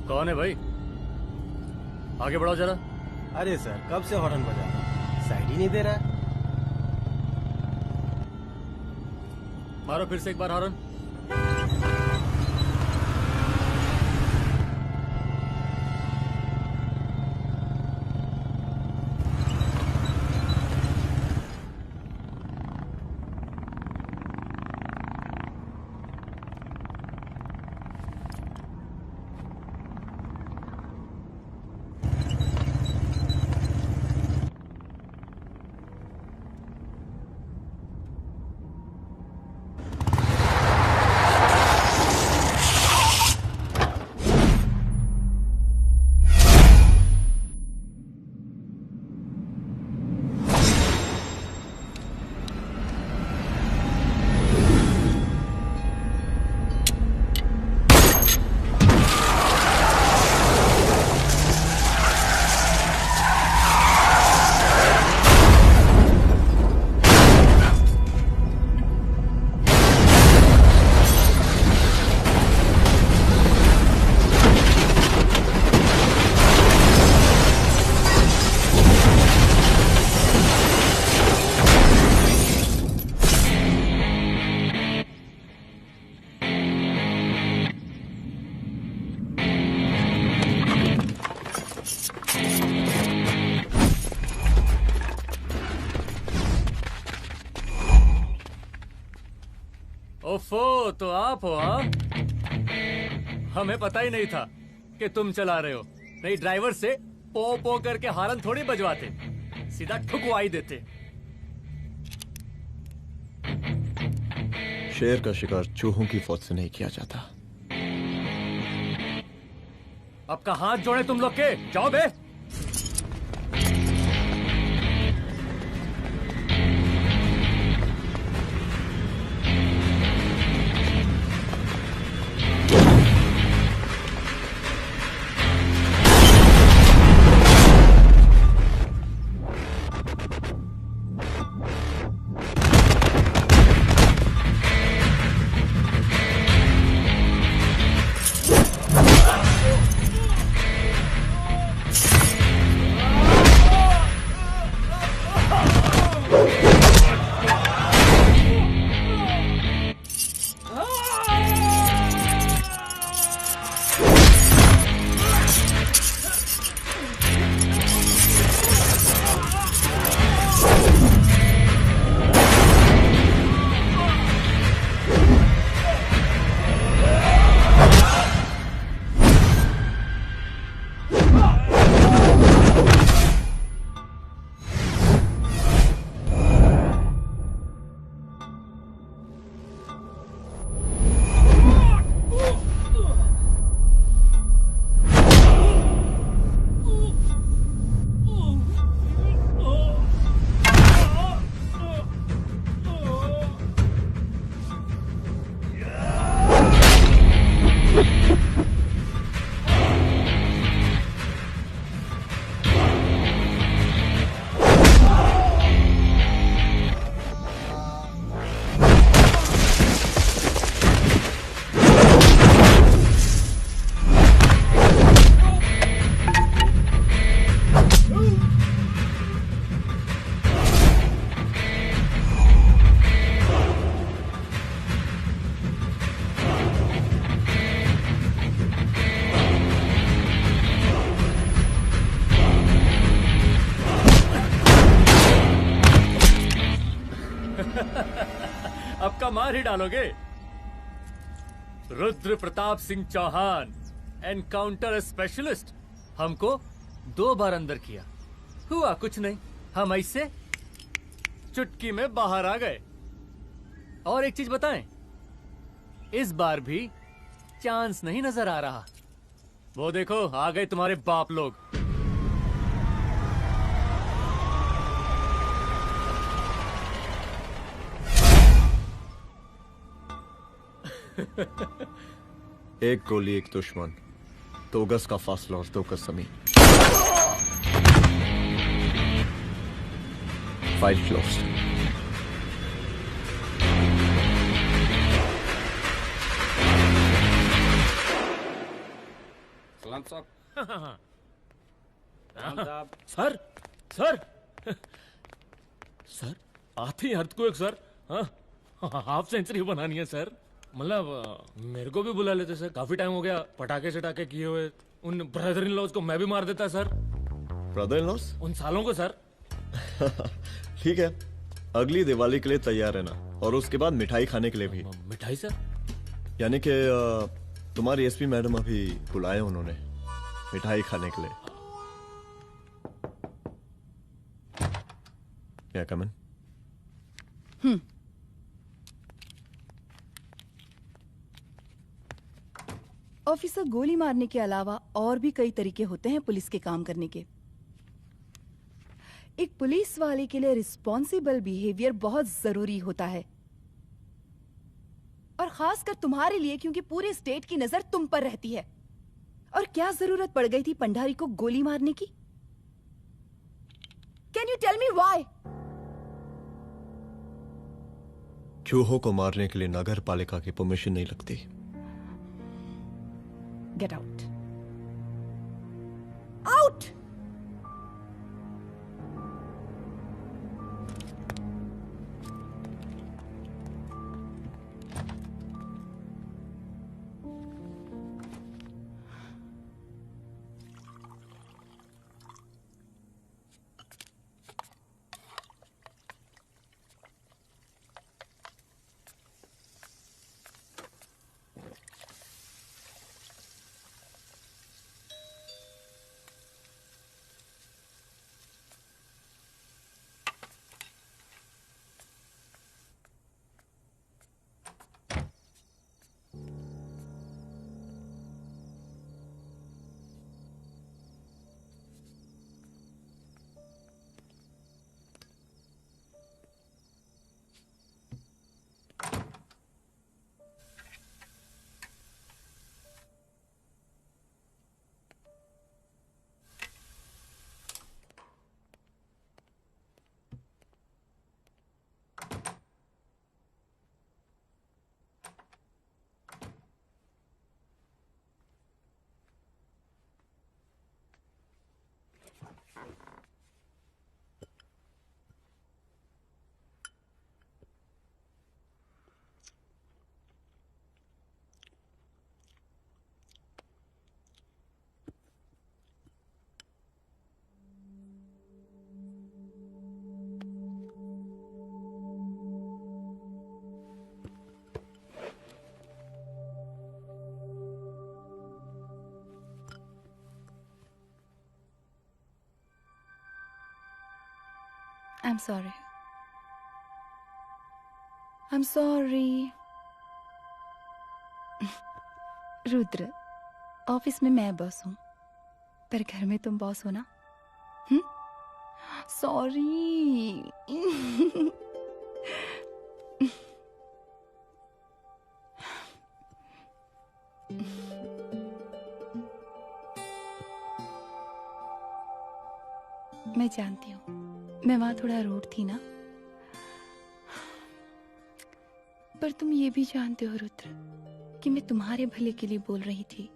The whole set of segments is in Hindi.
कौन है भाई? आगे बढ़ाओ जरा। अरे सर, कब से हॉर्न बजा रहा है? साइड ही नहीं दे रहा है। मारो फिर से एक बार हॉर्न। ओफो, तो आप हो? हाँ, हमें पता ही नहीं था कि तुम चला रहे हो। नहीं, ड्राइवर से पो पो करके हारन थोड़ी बजवाते, सीधा ठुकवाई देते। शेर का शिकार चूहों की फौज से नहीं किया जाता। अब का हाथ जोड़े तुम लोग के, जाओ बे। अब का मार ही डालोगे? Rudra Pratap Singh Chauhan, encounter specialist. हमको 2 बार अंदर किया, हुआ कुछ नहीं। हम ऐसे चुटकी में बाहर आ गए। और एक चीज बताएं, इस बार भी चांस नहीं नजर आ रहा। वो देखो, आ गए तुम्हारे बाप लोग। एक गोली एक दुश्मन, 2 गज का फासला और 2 गज जमीन। File closed. खान साहब। साहब सर सर सर आते ही अर्थक्वेक सर। हाँ, हाफ सेंचुरी बनानी है सर। मतलब मेरे को भी बुला लेते सर, काफी टाइम हो गया पटाखे शटाखे किए हुए। उन ब्रदर इन लॉज को मैं भी मार देता सर, ब्रदर इन लॉस? उन सालों को सर। ठीक है, अगली दिवाली के लिए तैयार रहना, और उसके बाद मिठाई खाने के लिए भी। मिठाई सर? यानी कि तुम्हारी एसपी मैडम अभी बुलाए उन्होंने मिठाई खाने के लिए। या कमन। ऑफिसर, गोली मारने के अलावा और भी कई तरीके होते हैं पुलिस के काम करने के। एक पुलिस वाले के लिए रिस्पॉन्सिबल बिहेवियर बहुत जरूरी होता है, और खासकर तुम्हारे लिए, क्योंकि पूरे स्टेट की नजर तुम पर रहती है। और क्या जरूरत पड़ गई थी पंडारी को गोली मारने की? Can you tell me why? चूहों को मारने के लिए नगर पालिका की परमिशन नहीं लगती। Get out, out. I'm sorry. I'm sorry. Rudra, office में मैं बॉस हूं, पर घर में तुम बॉस हो ना? सॉरी। मैं जानती हूँ, मैं वहां थोड़ा रूड थी ना, पर तुम ये भी जानते हो रुद्र कि मैं तुम्हारे भले के लिए बोल रही थी।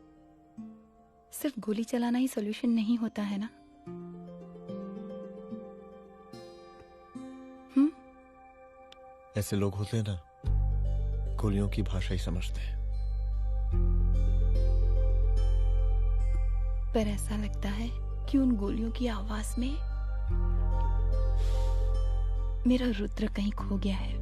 सिर्फ गोली चलाना ही सॉल्यूशन नहीं होता है ना। ऐसे लोग होते हैं ना, गोलियों की भाषा ही समझते हैं। पर ऐसा लगता है कि उन गोलियों की आवाज में मेरा रुद्र कहीं खो गया है।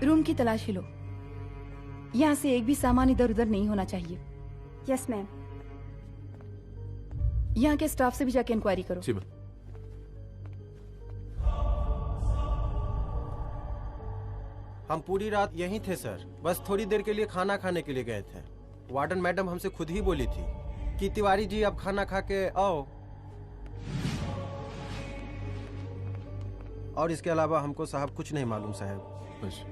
रूम की तलाशी लो। यहाँ से एक भी सामान इधर उधर नहीं होना चाहिए। Yes ma'am. यहाँ के स्टाफ से भी जाके इंक्वायरी करो। जी मैम। हम पूरी रात यहीं थे सर, बस थोड़ी देर के लिए खाना खाने के लिए गए थे। वार्डन मैडम हमसे खुद ही बोली थी कि तिवारी जी अब खाना खा के आओ, और इसके अलावा हमको साहब कुछ नहीं मालूम साहब। बस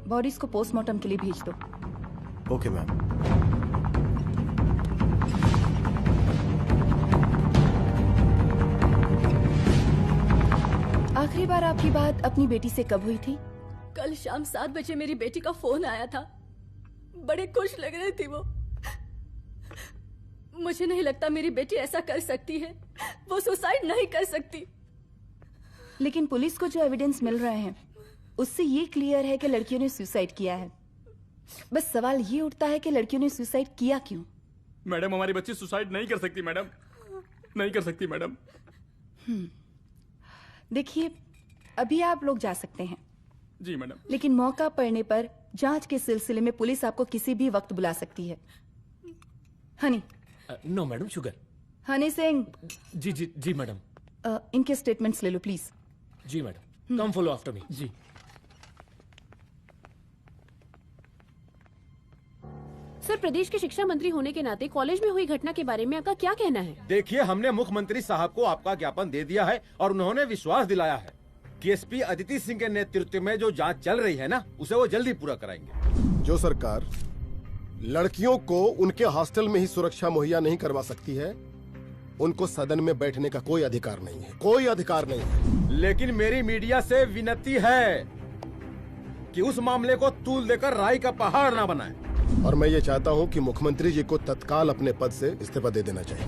बॉडीज को पोस्टमार्टम के लिए भेज दो। Okay ma'am. आखिरी बार आपकी बात अपनी बेटी से कब हुई थी? कल शाम 7 बजे मेरी बेटी का फोन आया था। बड़ी खुश लग रही थी वो। मुझे नहीं लगता मेरी बेटी ऐसा कर सकती है। वो सुसाइड नहीं कर सकती। लेकिन पुलिस को जो एविडेंस मिल रहे हैं उससे ये क्लियर है कि लड़कियों ने सुसाइड किया है। बस सवाल ये उठता है कि लड़कियों ने सुसाइड किया क्यों? मैडम हमारी बच्ची सुसाइड नहीं कर सकती मैडम, नहीं कर सकती मैडम। देखिए, अभी आप लोग जा सकते हैं। जी मैडम। लेकिन मौका पड़ने पर जांच के सिलसिले में पुलिस आपको किसी भी वक्त बुला सकती है। Honey. No madam, sugar. Honey Singh. जी जी जी मैडम। इनके स्टेटमेंट्स ले लो प्लीज। जी madam, come follow after me. जी। सर, प्रदेश के शिक्षा मंत्री होने के नाते कॉलेज में हुई घटना के बारे में आपका क्या कहना है? देखिए, हमने मुख्यमंत्री साहब को आपका ज्ञापन दे दिया है और उन्होंने विश्वास दिलाया है कि एसपी अदिति सिंह के नेतृत्व में जो जांच चल रही है ना, उसे वो जल्दी पूरा कराएंगे। जो सरकार लड़कियों को उनके हॉस्टल में ही सुरक्षा मुहैया नहीं करवा सकती है, उनको सदन में बैठने का कोई अधिकार नहीं है, कोई अधिकार नहीं है। लेकिन मेरी मीडिया से विनती है कि उस मामले को तूल देकर राई का पहाड़ ना बनाए। और मैं ये चाहता हूँ कि मुख्यमंत्री जी को तत्काल अपने पद से इस्तीफा दे देना चाहिए।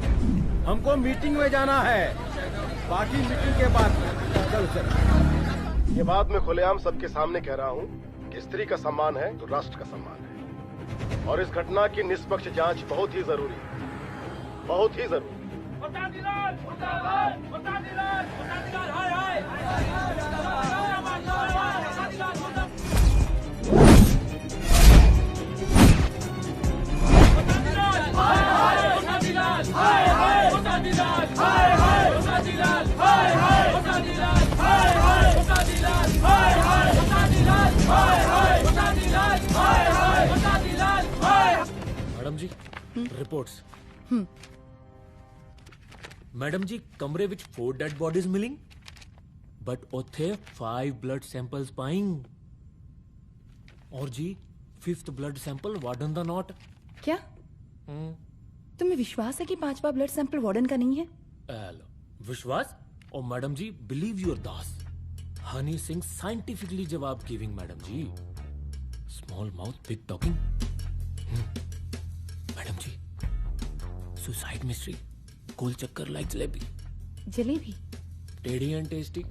हमको मीटिंग में जाना है, बाकी मीटिंग के बाद। चलो चलो। ये बात मैं खुलेआम सबके सामने कह रहा हूँ कि स्त्री का सम्मान है तो राष्ट्र का सम्मान है, और इस घटना की निष्पक्ष जांच बहुत ही जरूरी है, बहुत ही जरूरी। मैडम जी, रिपोर्ट्स। मैडम जी, कमरे विच 4 डेड बॉडीज मिलिंग, बट उथे 5 ब्लड सैंपल्स पाइंग। और जी 5th ब्लड सैंपल वार्डन दा नॉट। क्या तुम्हें विश्वास है कि 5वां ब्लड सैंपल वार्डन का नहीं है? विश्वास? और मैडम जी, बिलीव योर दास। हनी सिंह साइंटिफिकली जवाब गिविंग मैडम जी। Small mouth big talking. Madam जी, सुसाइड मिस्ट्री, गोल चक्कर लाइक जलेबी। जलेबी टेढ़ी एंड टेस्टी।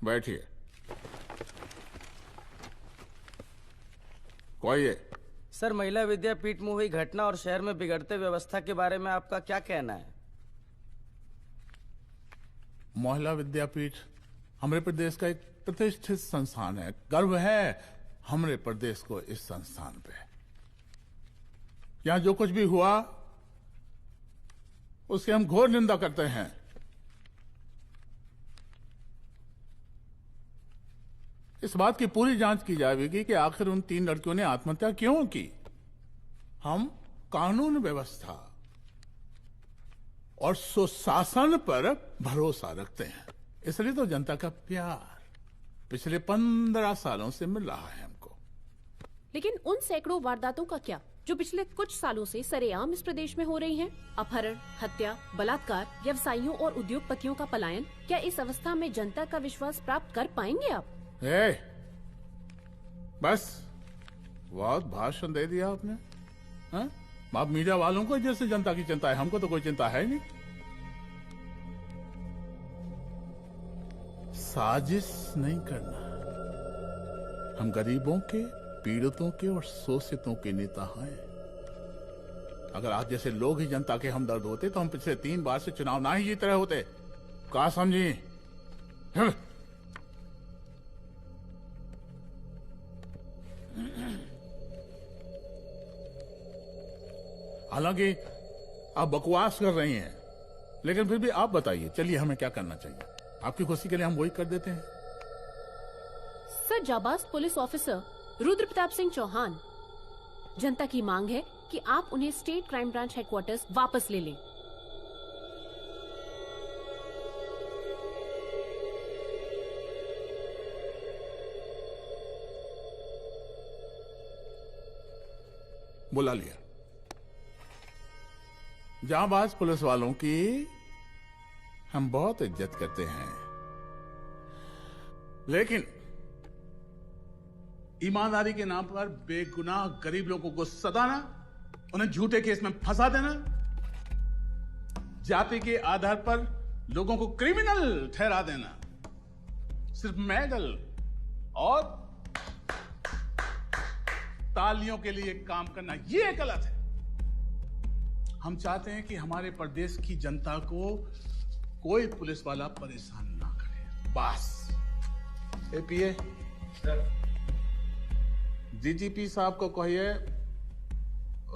बैठिए। कोई है? सर, महिला विद्यापीठ में हुई घटना और शहर में बिगड़ते व्यवस्था के बारे में आपका क्या कहना है? महिला विद्यापीठ हमारे प्रदेश का एक प्रतिष्ठित संस्थान है। गर्व है हमारे प्रदेश को इस संस्थान पे। यहां जो कुछ भी हुआ उसकी हम घोर निंदा करते हैं। इस बात की पूरी जांच की जाएगी कि आखिर उन 3 लड़कियों ने आत्महत्या क्यों की। हम कानून व्यवस्था और सुशासन पर भरोसा रखते हैं, इसलिए तो जनता का प्यार पिछले 15 सालों से मिल रहा है हमको। लेकिन उन सैकड़ों वारदातों का क्या जो पिछले कुछ सालों से सरेआम इस प्रदेश में हो रही हैं? अपहरण, हत्या, बलात्कार, व्यवसायियों और उद्योगपतियों का पलायन। क्या इस अवस्था में जनता का विश्वास प्राप्त कर पाएंगे आप? बस बहुत भाषण दे दिया आपने। हाँ? आप मीडिया वालों को जैसे जनता की चिंता है, हमको तो कोई चिंता है नहीं। साजिश नहीं करना। हम गरीबों के, पीड़ितों के और शोषितों के नेता हैं। अगर आप जैसे लोग ही जनता के हमदर्द होते तो हम पिछले 3 बार से चुनाव ना ही जीत रहे होते। क्या समझी? हालांकि आप बकवास कर रही हैं, लेकिन फिर भी आप बताइए, चलिए हमें क्या करना चाहिए? आपकी खुशी के लिए हम वही कर देते हैं। सर, जाबाज पुलिस ऑफिसर रुद्र प्रताप सिंह चौहान, जनता की मांग है कि आप उन्हें स्टेट क्राइम ब्रांच हेडक्वार्टर्स वापस ले लें। बुला लिया। जाबाज पुलिस वालों की हम बहुत इज्जत करते हैं, लेकिन ईमानदारी के नाम पर बेगुनाह गरीब लोगों को सताना, उन्हें झूठे केस में फंसा देना, जाति के आधार पर लोगों को क्रिमिनल ठहरा देना, सिर्फ मेडल और तालियों के लिए काम करना, ये गलत है। हम चाहते हैं कि हमारे प्रदेश की जनता को कोई पुलिस वाला परेशान ना करे, बस। एपीए डीजीपी साहब को कहिए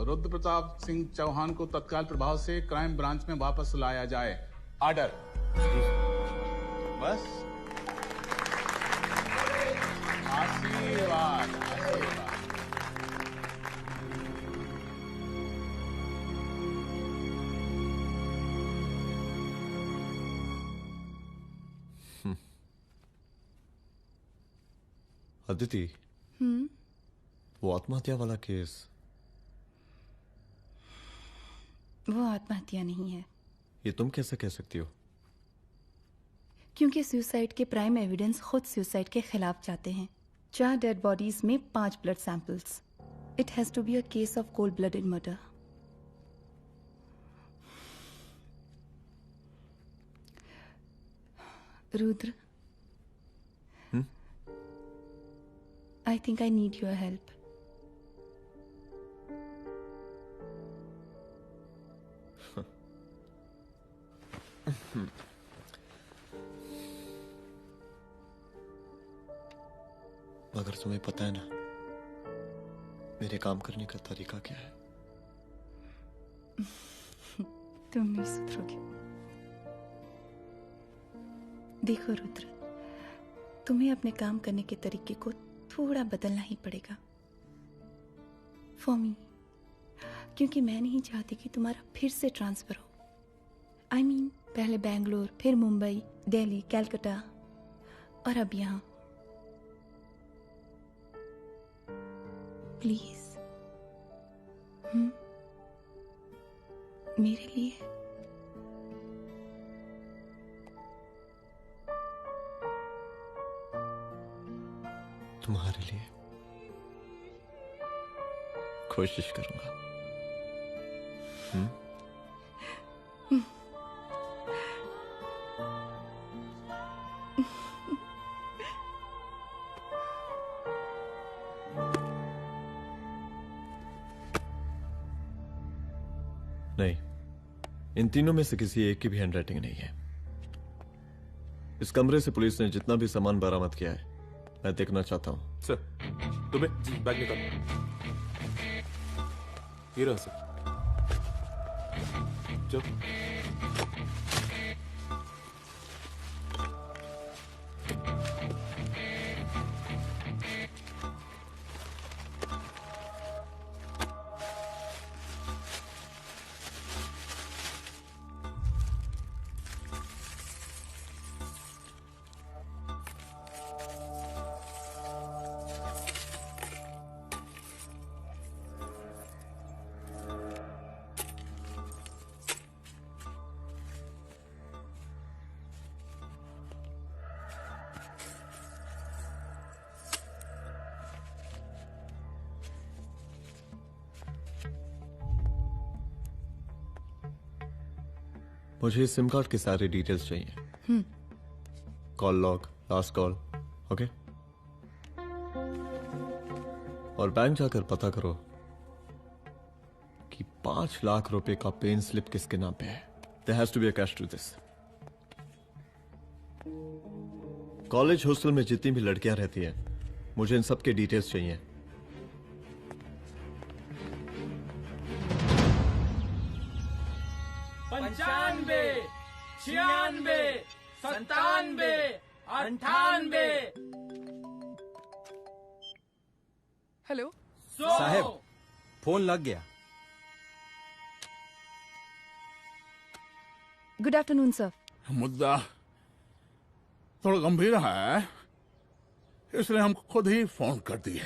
रुद्र प्रताप सिंह चौहान को तत्काल प्रभाव से क्राइम ब्रांच में वापस लाया जाए। ऑर्डर। बस। आशीर्वाद, आशीर्वाद। अदिति, वो आत्महत्या वाला केस, वो आत्महत्या नहीं है। ये तुम कैसे कह सकती हो? क्योंकि सुसाइड के प्राइम एविडेंस खुद सुसाइड के खिलाफ जाते हैं। 4 डेड बॉडीज में 5 blood samples. It has to be a case of cold blooded murder. Rudra, I think I need your help. मगर तुम्हें पता है ना मेरे काम करने का तरीका क्या है? तुम नहीं सुधरोगे। देखो रुद्र, तुम्हें अपने काम करने के तरीके को थोड़ा बदलना ही पड़ेगा फॉर मी, क्योंकि मैं नहीं चाहती कि तुम्हारा फिर से ट्रांसफर हो। I mean, पहले बैंगलोर, फिर मुंबई, दिल्ली, कलकत्ता और अब यहाँ। प्लीज मेरे लिए। तुम्हारे लिए कोशिश करूंगा। नहीं, इन तीनों में से किसी एक की भी हैंडराइटिंग नहीं है। इस कमरे से पुलिस ने जितना भी सामान बरामद किया है मैं देखना चाहता हूं। सर, तुम्हें बैग निकाल। ये रहा सर। चल। मुझे सिम कार्ड के सारे डिटेल्स चाहिए। Call log, last call, okay. और बैंक जाकर पता करो कि 5 लाख रुपए का पेन स्लिप किसके नाम पे है। There has to be a cash to this. College hostel में जितनी भी लड़कियां रहती हैं, मुझे इन सब के डिटेल्स चाहिए। पंचानवे, 96, 97, 98। हेलो साहब, फोन लग गया। Good afternoon sir. मुद्दा थोड़ा गंभीर है, इसलिए हम खुद ही फोन कर दिए।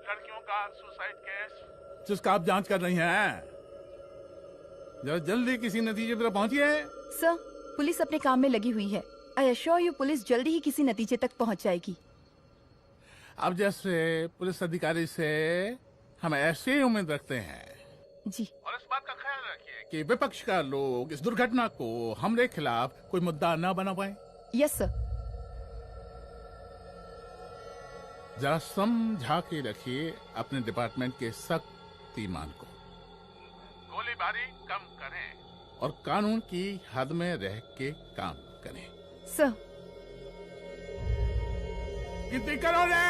लड़कियों का सुसाइड केस जिसका आप जांच कर रही हैं, जरा जल्दी किसी नतीजे पर पहुंचिए। सर, पुलिस अपने काम में लगी हुई है। आई एश्योर यू पुलिस जल्दी ही किसी नतीजे तक पहुंच जाएगी। अब जैसे पुलिस अधिकारी से हम ऐसी ही उम्मीद रखते हैं जी। और इस बात का ख्याल रखिए कि विपक्ष का लोग इस दुर्घटना को हमरे खिलाफ कोई मुद्दा न बना पाए। Yes sir. जरा समझा के रखिए अपने डिपार्टमेंट के शक्तिमान को। गोलीबारी कम करें और कानून की हद में रह के काम करें। सर। कितनी करो रे?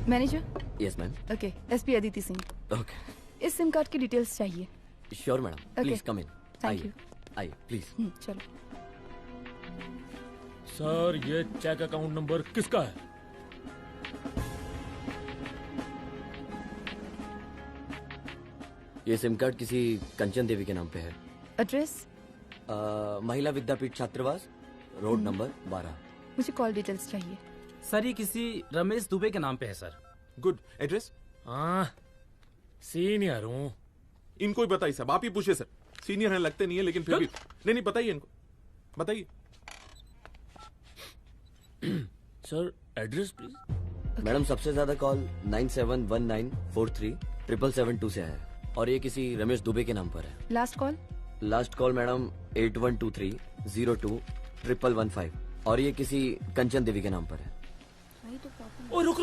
Manager. Yes ma'am. Okay, SP Aditi Singh. Okay. इस सिम कार्ड की डिटेल्स चाहिए। Sure madam, please come in. Thank you. आइए प्लीज। चलो। सर, ये चेक अकाउंट नंबर किसका है? ये सिम कार्ड किसी कंचन देवी के नाम पे है। एड्रेस? महिला विद्यापीठ छात्रावास, रोड नंबर 12। मुझे कॉल डिटेल्स चाहिए। सर, ये किसी रमेश दुबे के नाम पे है सर। गुड। एड्रेस? हाँ, सीनियर हूँ। इनको ही बताइए साहब, आप ही पूछिए सर। सीनियर हैं लगते नहीं है, लेकिन फिर भी नहीं बताइए इनको, बताइए। Sir, address please. मैडम, सबसे ज्यादा कॉल 9719437772 से है और ये किसी रमेश दुबे के नाम पर है। Last call? Last call madam 8123021115 और ये किसी कंचन देवी के नाम पर है। ओ रुक,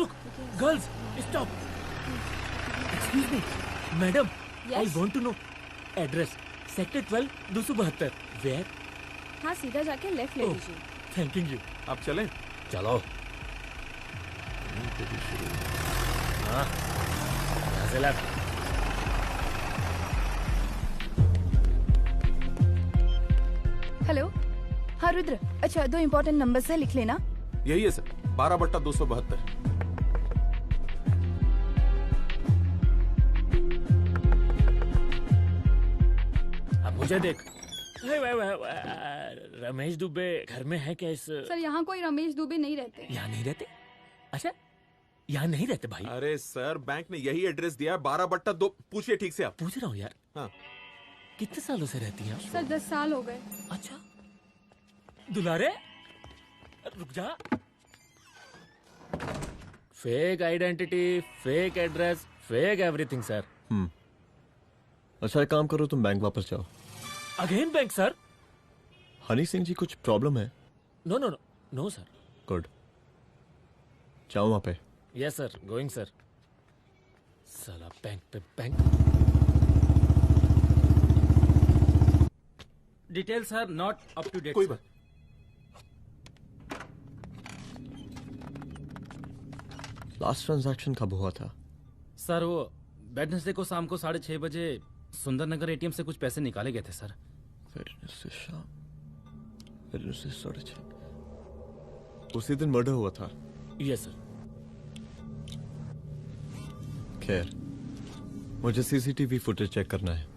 girls stop. Excuse me madam, I want to know address. Sector 12 272। Where? हाँ, सीधा जाके लेफ्ट ले लीजिए। Thank you. आप चलें? चलो। हाँ, यहाँ से लेफ्ट। हेलो। हाँ रुद्र, अच्छा 2 इम्पोर्टेंट नंबर्स है, लिख लेना। यही है सर, 12/272। अब मुझे देख। रमेश दुबे घर में है क्या? इस सर, यहाँ कोई रमेश दुबे नहीं रहते। यहाँ नहीं रहते? अच्छा, यहाँ नहीं रहते भाई। अरे सर, बैंक ने यही एड्रेस दिया है, 12/2। पूछिए ठीक से आप। पूछ रहा हूँ यार। हाँ। कितने सालों से रहती हैं? सर 10 साल हो गए। अच्छा, दुलारे रुक जा। Fake identity, fake address, fake everything sir. अच्छा, एक काम करो, तुम बैंक वापस जाओ। Again bank sir? Honey Singh जी, कुछ प्रॉब्लम है? No no no no sir. Good, जाओ वहां पे। Yes sir, going sir. साला बैंक पे bank. Detail sir not up to date. कोई बात। लास्ट ट्रांजैक्शन कब हुआ था? सर, वो वेडनेसडे को शाम को 6:30 बजे सुंदरनगर एटीएम से कुछ पैसे निकाले गए थे सर। वेडनेसडे शाम, वेडनेसडे 6:30। उसी दिन मर्डर हुआ था? Yes sir. खैर, मुझे सीसीटीवी फुटेज चेक करना है।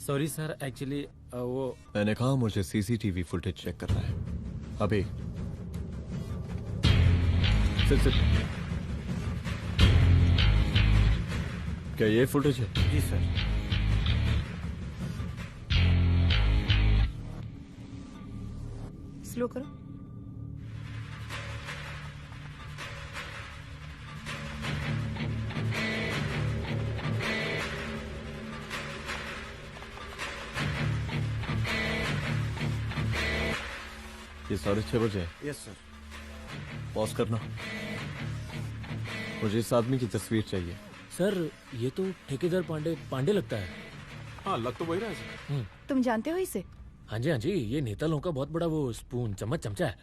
सॉरी सर, एक्चुअली वो मैंने कहा मुझे सीसीटीवी फुटेज चेक करना है अभी। सिट। क्या ये फुटेज है? जी सर। स्लो करो। ये 6:30 बजे है। Yes sir. पॉज करना। मुझे इस आदमी की तस्वीर चाहिए। सर ये तो ठेकेदार पांडे लगता है। हाँ लग तो वही रहा है सर। तुम जानते हो इसे? हाँ जी ये नेता लोगों का बहुत बड़ा वो स्पून चमचा है।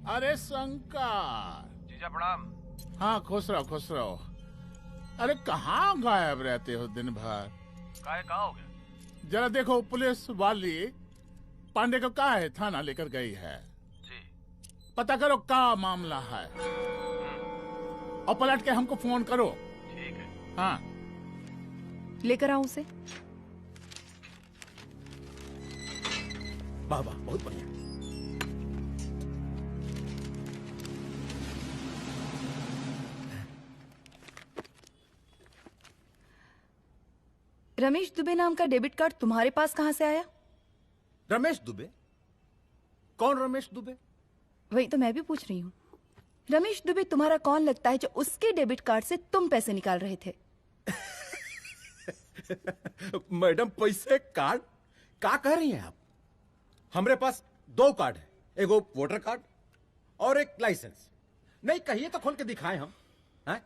अरे शंकर। जीजा प्रणाम। हाँ खुश रहो। अरे कहाँ गायब रहते हो दिन भर? कहाँ हो गया? जरा देखो पुलिस वाली पांडे को कहा है थाना लेकर गई है। जी। पता करो क्या मामला है और पलट के हमको फोन करो। ठीक है। हाँ लेकर आओ उसे। वाह बहुत बढ़िया। रमेश दुबे नाम का डेबिट कार्ड तुम्हारे पास कहां से आया? रमेश दुबे? कौन रमेश दुबे? वही तो मैं भी पूछ रही हूँ। रमेश दुबे तुम्हारा कौन लगता है जो उसके डेबिट कार्ड से तुम पैसे निकाल रहे थे? मैडम पैसे कार्ड क्या कह रही हैं आप? हमारे पास 2 कार्ड है, एक वोटर कार्ड और एक लाइसेंस। नहीं कहिए तो खोल के दिखाएं हम हैं?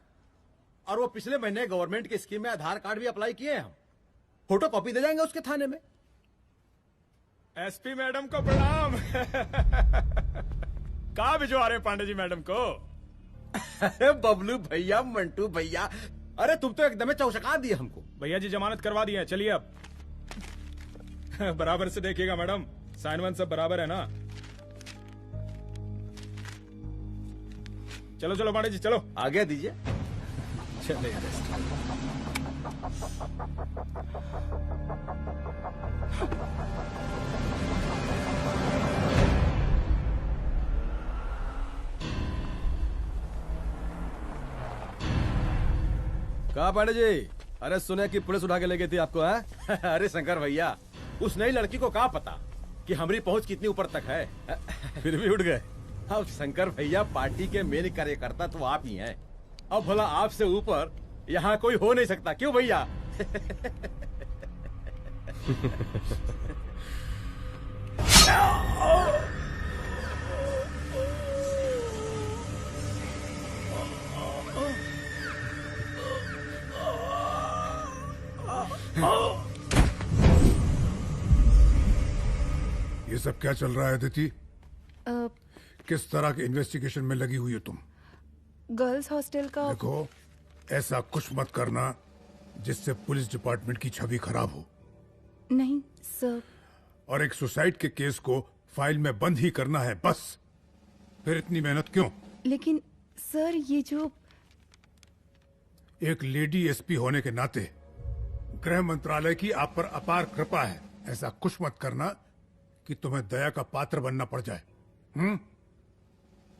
और वो पिछले महीने गवर्नमेंट की स्कीम में आधार कार्ड भी अप्लाई किए हैं हम। फोटो कॉपी दे जाएंगे उसके थाने में। एसपी मैडम को प्रणाम। कहाँ भिजवा रहे पांडे जी मैडम को? अरे बबलू भैया, मंटू भैया, अरे तुम तो एकदम चौसका दिए हमको। भैया जी जमानत करवा दिए हैं, चलिए अब। बराबर से देखिएगा मैडम, साइन वन सब बराबर है ना? चलो चलो पांडे जी चलो। आगे दीजिए। चलिए। कहा पांडे जी? अरे सुने कि पुलिस उठा के ले गई थी आपको है? अरे शंकर भैया, उस नई लड़की को क्या पता कि हमारी पहुंच कितनी ऊपर तक है। फिर भी उठ गए। अब शंकर भैया पार्टी के मेन कार्यकर्ता तो आप ही हैं। अब भला आपसे ऊपर यहाँ कोई हो नहीं सकता, क्यों भैया? ये सब क्या चल रहा है अदिति? किस तरह के इन्वेस्टिगेशन में लगी हुई हो तुम? गर्ल्स हॉस्टल का। देखो, ऐसा कुछ मत करना जिससे पुलिस डिपार्टमेंट की छवि खराब हो। नहीं सर। और एक सुसाइड के केस को फाइल में बंद ही करना है बस। फिर इतनी मेहनत क्यों? लेकिन सर ये जो एक लेडी एसपी होने के नाते गृह मंत्रालय की आप पर अपार कृपा है। ऐसा कुछ मत करना कि तुम्हें दया का पात्र बनना पड़ जाए।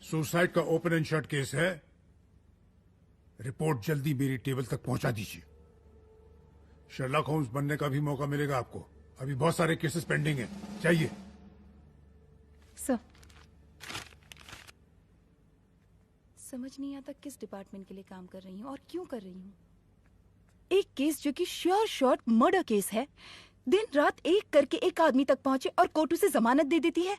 सुसाइड का ओपन एंड शट केस है। रिपोर्ट जल्दी मेरी टेबल तक पहुंचा दीजिए। शर्लॉक होम्स बनने का भी मौका मिलेगा आपको। अभी बहुत सारे केसेस पेंडिंग हैं। चाहिए सर। समझ नहीं आता किस डिपार्टमेंट के लिए काम कर रही हूँ और क्यों कर रही हूँ। एक केस जो कि श्योर शॉट मर्डर केस है, दिन रात एक करके एक आदमी तक पहुंचे और कोर्ट उसे जमानत दे देती है।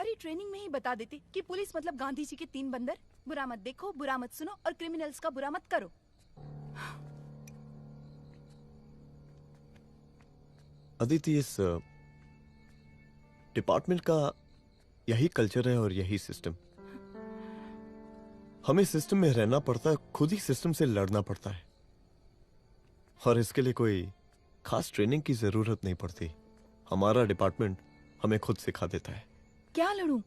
अरे ट्रेनिंग में ही बता देती कि पुलिस मतलब गांधी जी के 3 बंदर, बुरा मत देखो, बुरा मत सुनो और क्रिमिनल्स का बुरा मत करो। अदिति, इस डिपार्टमेंट का यही कल्चर है और यही सिस्टम। हमें सिस्टम में रहना पड़ता है, खुद ही सिस्टम से लड़ना पड़ता है। और इसके लिए कोई खास ट्रेनिंग की जरूरत नहीं पड़ती। हमारा डिपार्टमेंट हमें खुद सिखा देता है। क्या लड़ूं?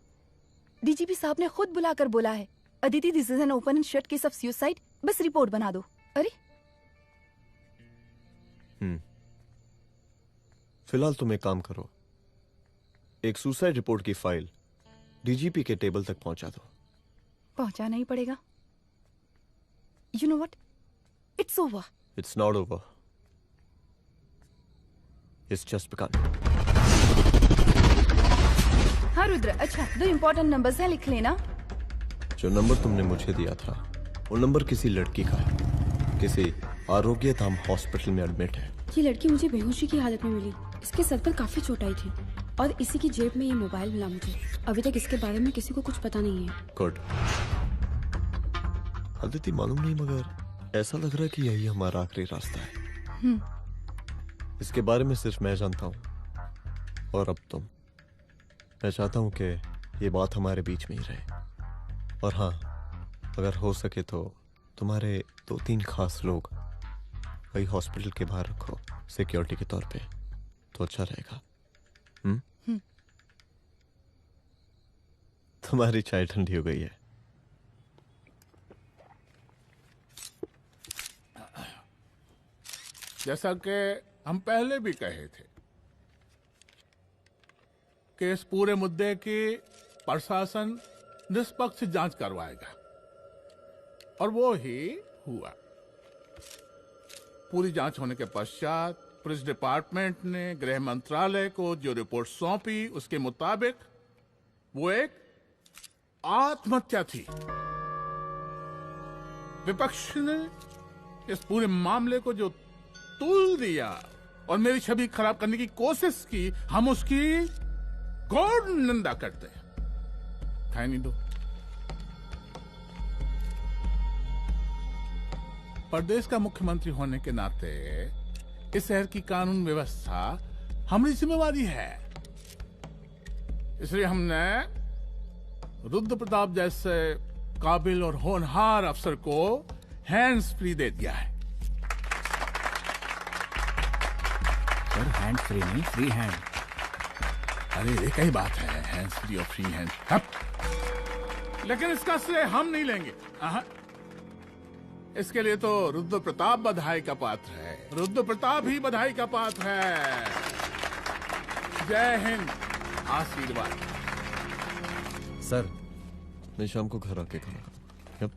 डीजीपी साहब ने खुद बुलाकर बोला है, Aditi this is an open and shut case of suicide, बस रिपोर्ट बना दो। अरे फिलहाल तुम एक काम करो, एक सुसाइड रिपोर्ट की फाइल डीजीपी के टेबल तक पहुंचा दो। पहुंचाना ही पड़ेगा। You know what, it's over. It's not over. It's just begun. हाँ रुद्र, अच्छा 2 इम्पोर्टेंट नंबर्स हैं, लिख लेना। जो नंबर तुमने मुझे दिया था वो नंबर किसी लड़की का है, किसी आरोग्य धाम हॉस्पिटल में एडमिट है। ये लड़की मुझे बेहोशी की हालत में मिली। इसके सर पर काफी चोट आई थी और इसी की जेब में ये मोबाइल मिला मुझे। अभी तक इसके बारे में किसी को कुछ पता नहीं है। गुड। अदिति मालूम नहीं, मगर ऐसा लग रहा है कि यही हमारा आखिरी रास्ता है। इसके बारे में सिर्फ मैं जानता हूँ और अब तुम। मैं चाहता हूँ कि ये बात हमारे बीच में ही रहे। और हाँ, अगर हो सके तो तुम्हारे 2-3 खास लोग वही हॉस्पिटल के बाहर रखो सिक्योरिटी के तौर पे, तो अच्छा रहेगा। तुम्हारी चाय ठंडी हो गई है। जैसा कि हम पहले भी कहे थे कि इस पूरे मुद्दे की प्रशासन निष्पक्ष जांच करवाएगा, और वो ही हुआ। पूरी जांच होने के पश्चात पुलिस डिपार्टमेंट ने गृह मंत्रालय को जो रिपोर्ट सौंपी, उसके मुताबिक वो एक आत्महत्या थी। विपक्ष ने इस पूरे मामले को जो तूल दिया और मेरी छवि खराब करने की कोशिश की, हम उसकी घोर निंदा करते हैं। नहीं दो। प्रदेश का मुख्यमंत्री होने के नाते इस शहर की कानून व्यवस्था हमारी जिम्मेवारी है। इसलिए हमने रुद्र प्रताप जैसे काबिल और होनहार अफसर को हैंड्स फ्री दे दिया है। सर हैंड फ्री नहीं, फ्री हैंड। अरे एक ही बात है, हैंड्स फ्री और फ्री हैंड। लेकिन इसका श्रेय हम नहीं लेंगे। इसके लिए तो रुद्र प्रताप बधाई का पात्र है। रुद्र प्रताप ही बधाई का पात्र है। जय हिंद। आशीर्वाद। सर, मैं शाम को घर आके खाना खाऊंगा।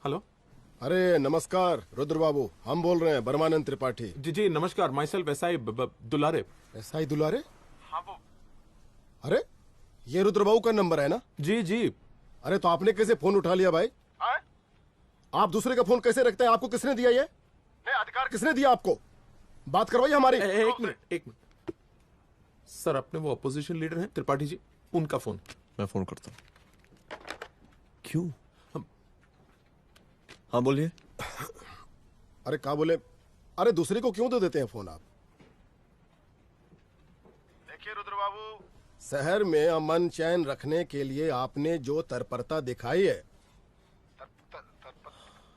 हेलो। अरे नमस्कार रुद्र बाबू, हम बोल रहे हैं बर्मानंद त्रिपाठी। जी जी नमस्कार। My self SI Dulare. SI दुलारे? हाँ वो। अरे ये रुद्र बाबू का नंबर है ना? जी जी। अरे तो आपने कैसे फोन उठा लिया भाई? आप दूसरे का फोन कैसे रखते हैं? आपको किसने दिया ये? अधिकार किसने दिया आपको? बात करवाइए हमारी। एक मिनट। सर, अपने वो अपोजिशन लीडर हैं त्रिपाठी जी, उनका फोन। मैं फोन करता हूँ। क्यों? हाँ बोलिए। अरे क्या बोले? अरे दूसरे को क्यों दे देते हैं फोन आप? देखिए रुद्र बाबू, शहर में अमन चैन रखने के लिए आपने जो तत्परता दिखाई है,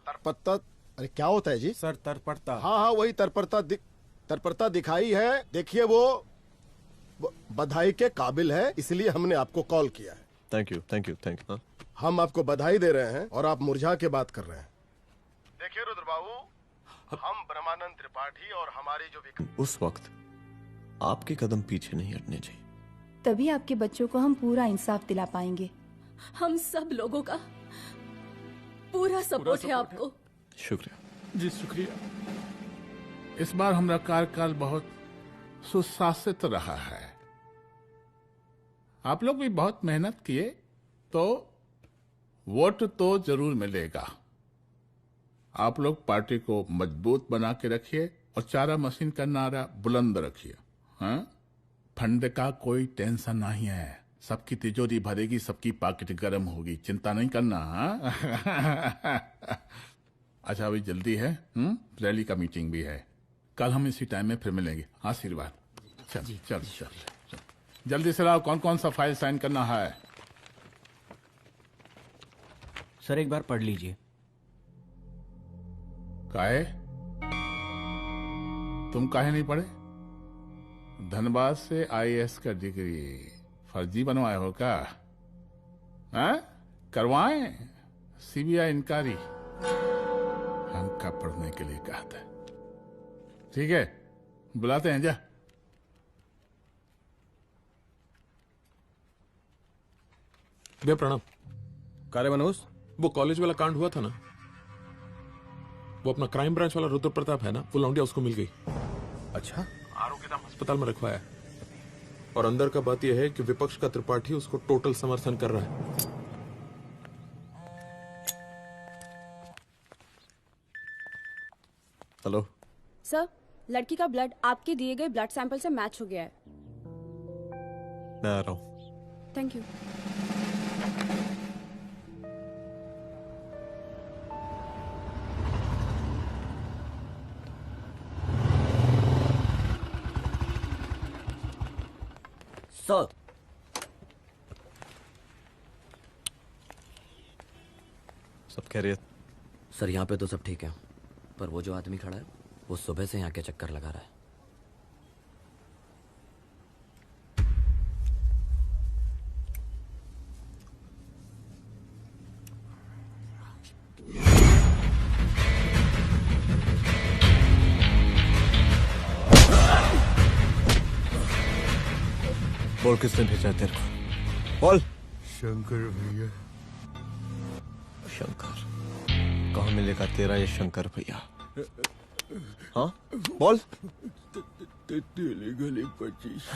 तत्परता, अरे क्या होता है जी? सर तत्परता। हाँ वही तत्परता दिखाई है। देखिए वो बधाई के काबिल है, इसलिए हमने आपको कॉल किया है। Thank you. हम आपको बधाई दे रहे हैं और आप मुरझा के बात कर रहे हैं। देखिए रुद्र बाबू, हम ब्रह्मानंद त्रिपाठी और हमारी जो उस वक्त आपके कदम पीछे नहीं हटने चाहिए। तभी आपके बच्चों को हम पूरा इंसाफ दिला पाएंगे। हम सब लोगों का पूरा सपोर्ट है आपको। शुक्रिया जी, शुक्रिया। इस बार हमारा कार्यकाल बहुत सुशासित रहा है। आप लोग भी बहुत मेहनत किए, तो वोट तो जरूर मिलेगा। आप लोग पार्टी को मजबूत बना के रखिए और चारा मशीन का नारा बुलंद रखिए। हाँ, फंड का कोई टेंशन नहीं है। सबकी तिजोरी भरेगी, सबकी पॉकेट गर्म होगी, चिंता नहीं करना। अच्छा अभी जल्दी है, रैली का मीटिंग भी है। कल हम इसी टाइम में फिर मिलेंगे। आशीर्वाद। चल जल्दी से लाओ, कौन कौन सा फाइल साइन करना है? सर एक बार पढ़ लीजिए। काहे? तुम काहे नहीं पढ़े? धनबाद से आईएएस का डिग्री फर्जी बनवाए हो क्या? करवाएं सीबीआई इंक्वायरी। हमका पढ़ने के लिए कहा था। ठीक है, बुलाते हैं। जा भैया प्रणाम। कार्य मनोज, वो कॉलेज वाला कांड हुआ था ना, वो अपना क्राइम ब्रांच वाला रुद्र प्रताप है ना, वो लौंडिया उसको मिल गई। अच्छा। आरोग्य धाम अस्पताल में रखवाया है। और अंदर का बात यह है कि विपक्ष का त्रिपाठी उसको टोटल समर्थन कर रहा है। हेलो सर, लड़की का ब्लड आपके दिए गए ब्लड सैंपल से मैच हो गया है। मैं आ रहा हूँ। Thank you. सर, सब खैरियत? सर यहाँ पे तो सब ठीक है, पर वो जो आदमी खड़ा है वो सुबह से यहाँ के चक्कर लगा रहा है। बोल किसने भेजा है तेरे को? बोल। शंकर भैया। शंकर? कहाँ मिलेगा तेरा ये शंकर भैया? हाँ बोल। तेली गली 25।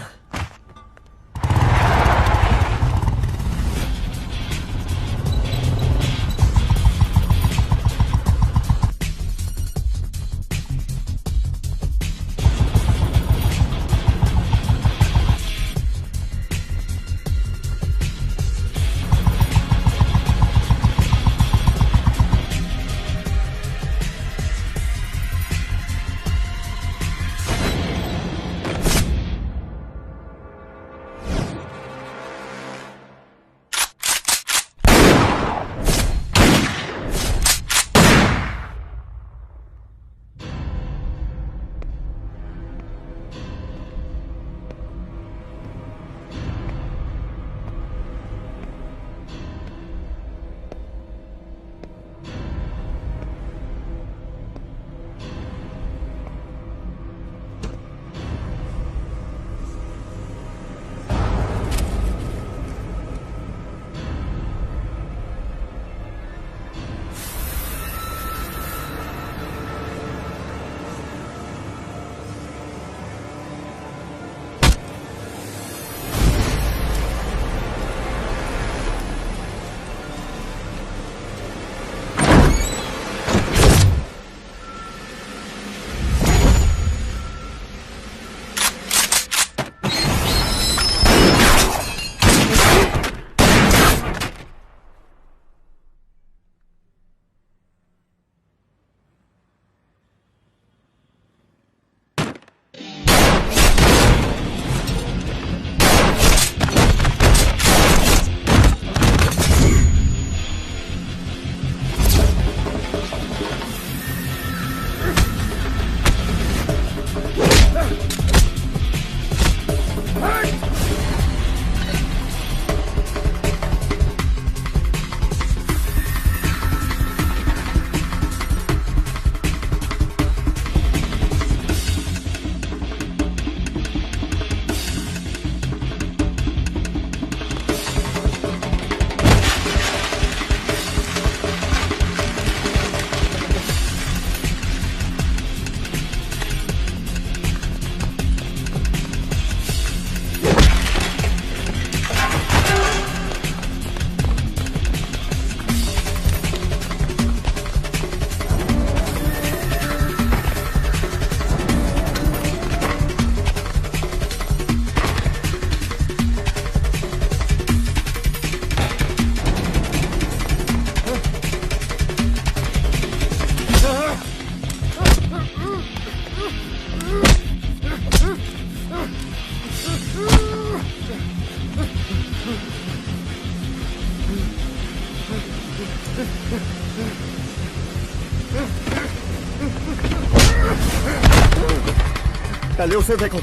पहले उसे देखो।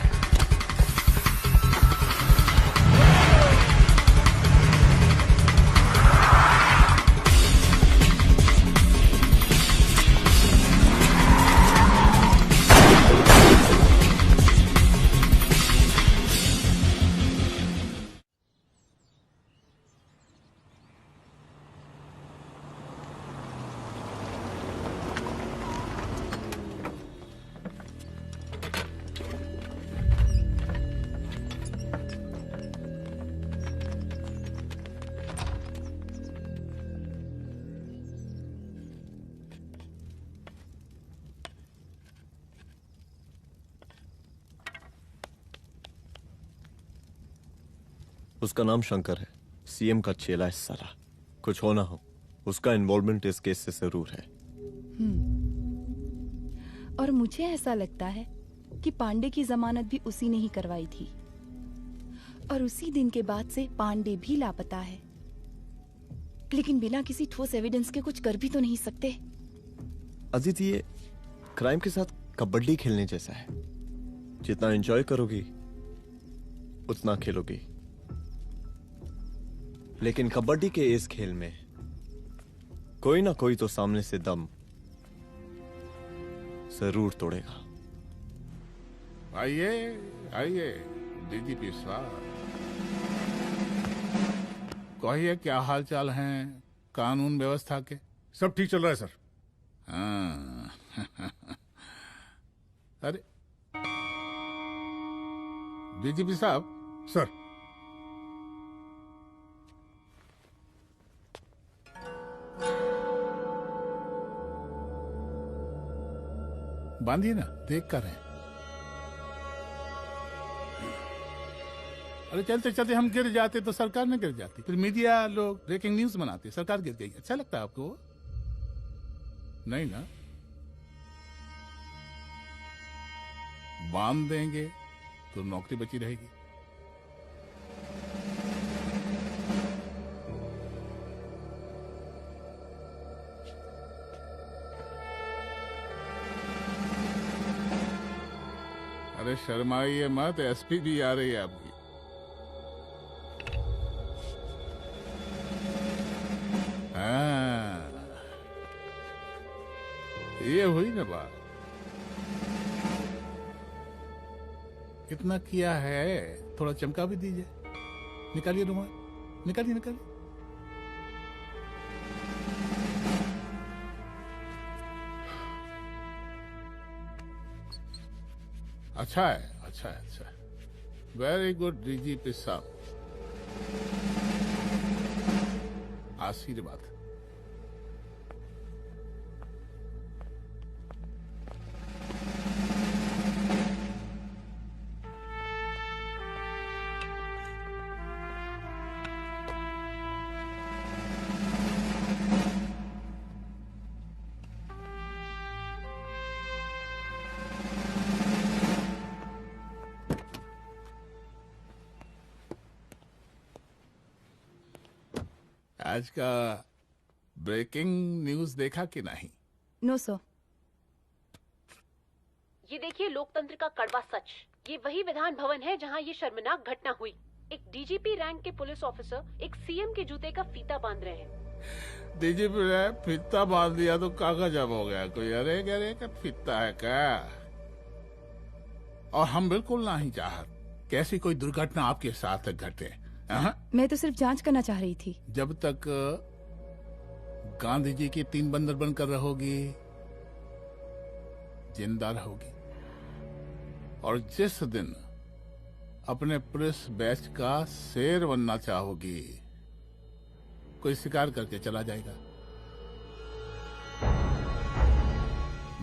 उसका नाम शंकर है, सीएम का चेला है साला। कुछ हो ना हो, उसका इन्वॉल्वमेंट इस केस से जरूर है। और मुझे ऐसा लगता है कि पांडे की जमानत भी उसी ने ही करवाई थी, और उसी दिन के बाद से पांडे भी लापता है। लेकिन बिना किसी ठोस एविडेंस के कुछ कर भी तो नहीं सकते। अदिति, ये क्राइम के साथ कबड्डी खेलने जैसा है। जितना एंजॉय करोगी उतना खेलोगी, लेकिन कबड्डी के इस खेल में कोई ना कोई तो सामने से दम जरूर तोड़ेगा। आइए आइए डीजीपी साहब, कहिए क्या हाल चाल हैं कानून व्यवस्था के? सब ठीक चल रहा है सर। हाँ। अरे डीजीपी साहब। सर। बांधिए ना, देख कर हैं। अरे चलते चलते हम गिर जाते तो सरकार न गिर जाती, फिर मीडिया लोग ब्रेकिंग न्यूज बनाते, सरकार गिर गई। अच्छा लगता है आपको? नहीं ना? बांध देंगे तो नौकरी बची रहेगी। अरे शर्माइए मत, एसपी भी आ रही है आपकी। हाँ, ये हुई ना बात। कितना किया है, थोड़ा चमका भी दीजिए। निकालिए रुमाल, निकालिए निकालिए। अच्छा है, अच्छा है, अच्छा है। वेरी गुड डीजीपी साहब, आशीर्वाद। आज का ब्रेकिंग न्यूज देखा कि नहीं? No sir. ये देखिए लोकतंत्र का कड़वा सच। ये वही विधान भवन है जहां ये शर्मनाक घटना हुई। एक डीजीपी रैंक के पुलिस ऑफिसर एक सीएम के जूते का फीता बांध रहे हैं। डीजीपी ने फीता बांध दिया तो कागज अब हो गया कोई? अरे गरे का फीता है क्या? और हम बिल्कुल नहीं चाहते कि ऐसी कोई दुर्घटना आपके साथ घटे। मैं तो सिर्फ जांच करना चाह रही थी। जब तक गांधी जी की 3 बंदर बनकर रहोगी, जिंदा रहोगी। और जिस दिन अपने पुलिस बैच का शेर बनना चाहोगी, कोई शिकार करके चला जाएगा।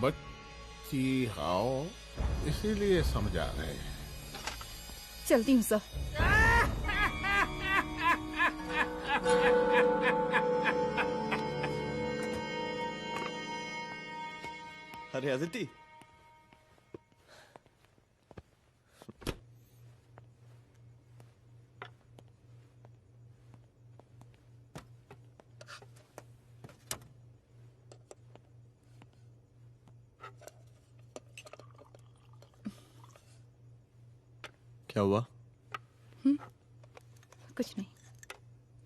बच्ची हाओ, इसीलिए समझा रहे हैं। चलती हूँ सर। अरे अदिति, क्या हुआ? कुछ नहीं।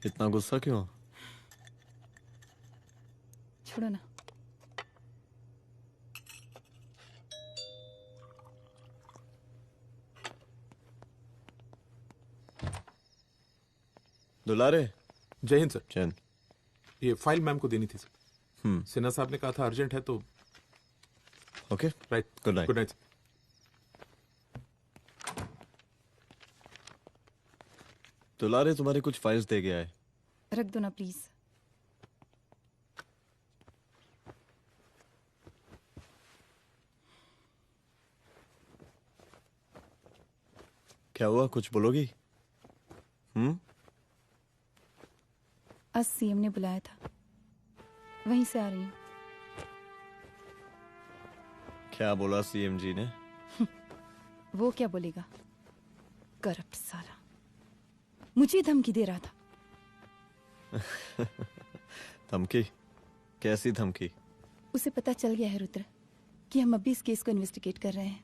इतना गुस्सा क्यों? छोड़ो ना। दुलारे। जय हिंद सर। जय हिंद। ये फाइल मैम को देनी थी सर। सिन्हा साहब ने कहा था अर्जेंट है तो। Okay, right. Good night. Good night. दुलारे तुम्हारे कुछ फाइल्स दे गया है। रख दो ना प्लीज। क्या हुआ, कुछ बोलोगी? आज सीएम ने बुलाया था, वहीं से आ रही हूँ। क्या बोला सीएम जी ने? वो क्या बोलेगा, करप्ट साला, मुझे धमकी दे रहा था। धमकी? कैसी धमकी? उसे पता चल गया है रुद्र कि हम अभी इस केस को इन्वेस्टिगेट कर रहे हैं।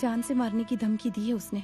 जान से मारने की धमकी दी है उसने।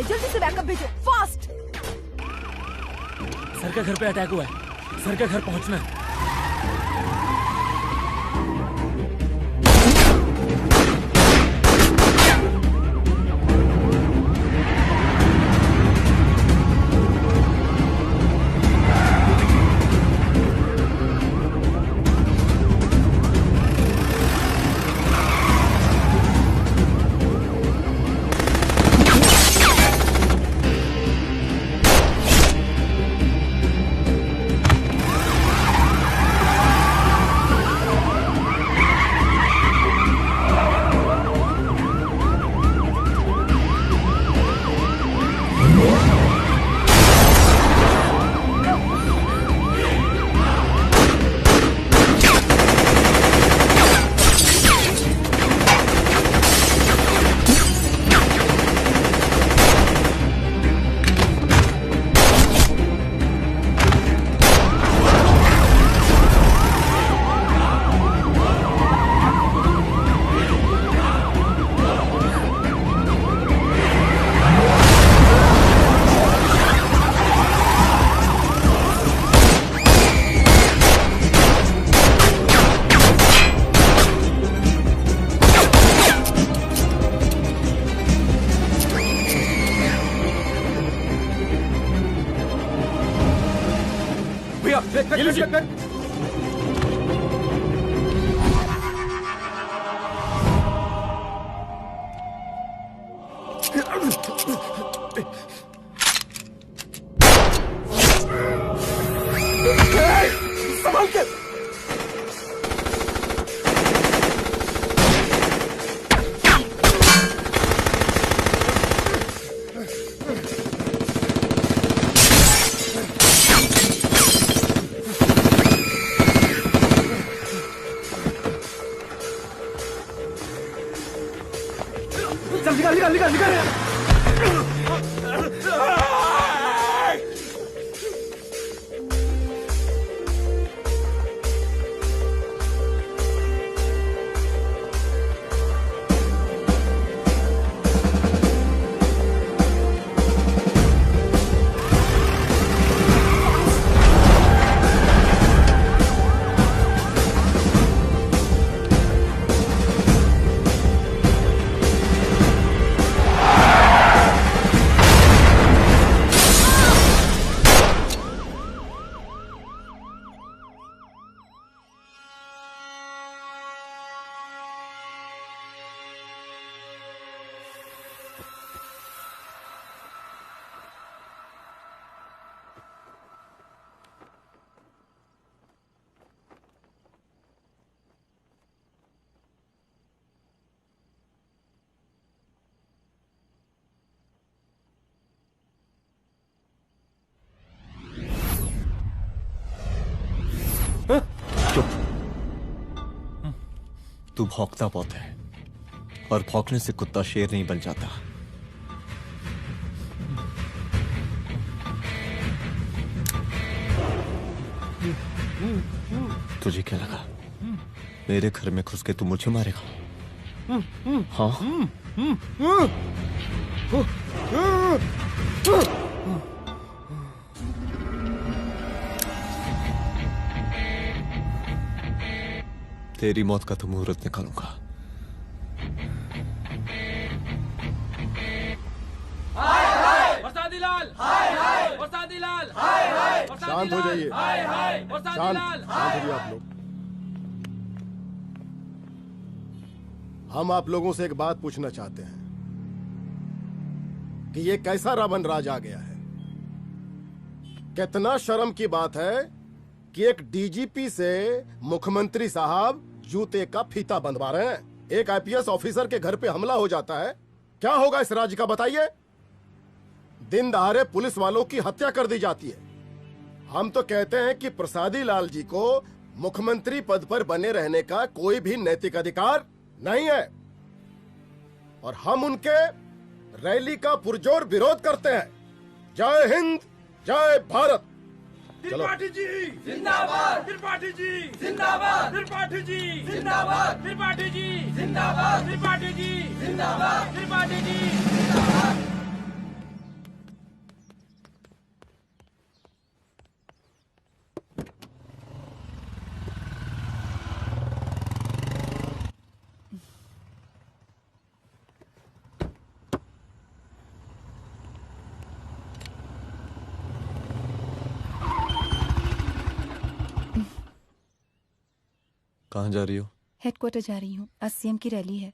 जल्दी से बैकअप भेजो, फास्ट। सर का घर पे अटैक हुआ है, सर का घर पहुंचना है। चुप। तू भौंकता बहुत है, और भौंकने से कुत्ता शेर नहीं बन जाता। तुझे क्या लगा मेरे घर में घुस के तू मुझे मारेगा? हाँ? तेरी मौत का तो मुहूर्त निकालूंगा। शांत हो जाइए, शांत हो जाइए आप लोग। हम आप लोगों से एक बात पूछना चाहते हैं कि ये कैसा रावण राज आ गया है। कितना शर्म की बात है कि एक डीजीपी से मुख्यमंत्री साहब जूते का फीता बंधवा रहे हैं। एक आईपीएस ऑफिसर के घर पे हमला हो जाता है, क्या होगा इस राज्य का बताइए? दिन दहाड़े पुलिस वालों की हत्या कर दी जाती है। हम तो कहते हैं कि प्रसादी लाल जी को मुख्यमंत्री पद पर बने रहने का कोई भी नैतिक अधिकार नहीं है, और हम उनके रैली का पुरजोर विरोध करते हैं। जय हिंद, जय भारत। चलो। त्रिपाठी जी जिंदाबाद, त्रिपाठी जी जिंदाबाद, त्रिपाठी जी जिंदाबाद, त्रिपाठी जी जिंदाबाद, त्रिपाठी जी जिंदाबाद, त्रिपाठी जी जिंदाबाद। कहाँ जा रही हो? हेडक्वार्टर जा रही हूँ, आज सीएम की रैली है।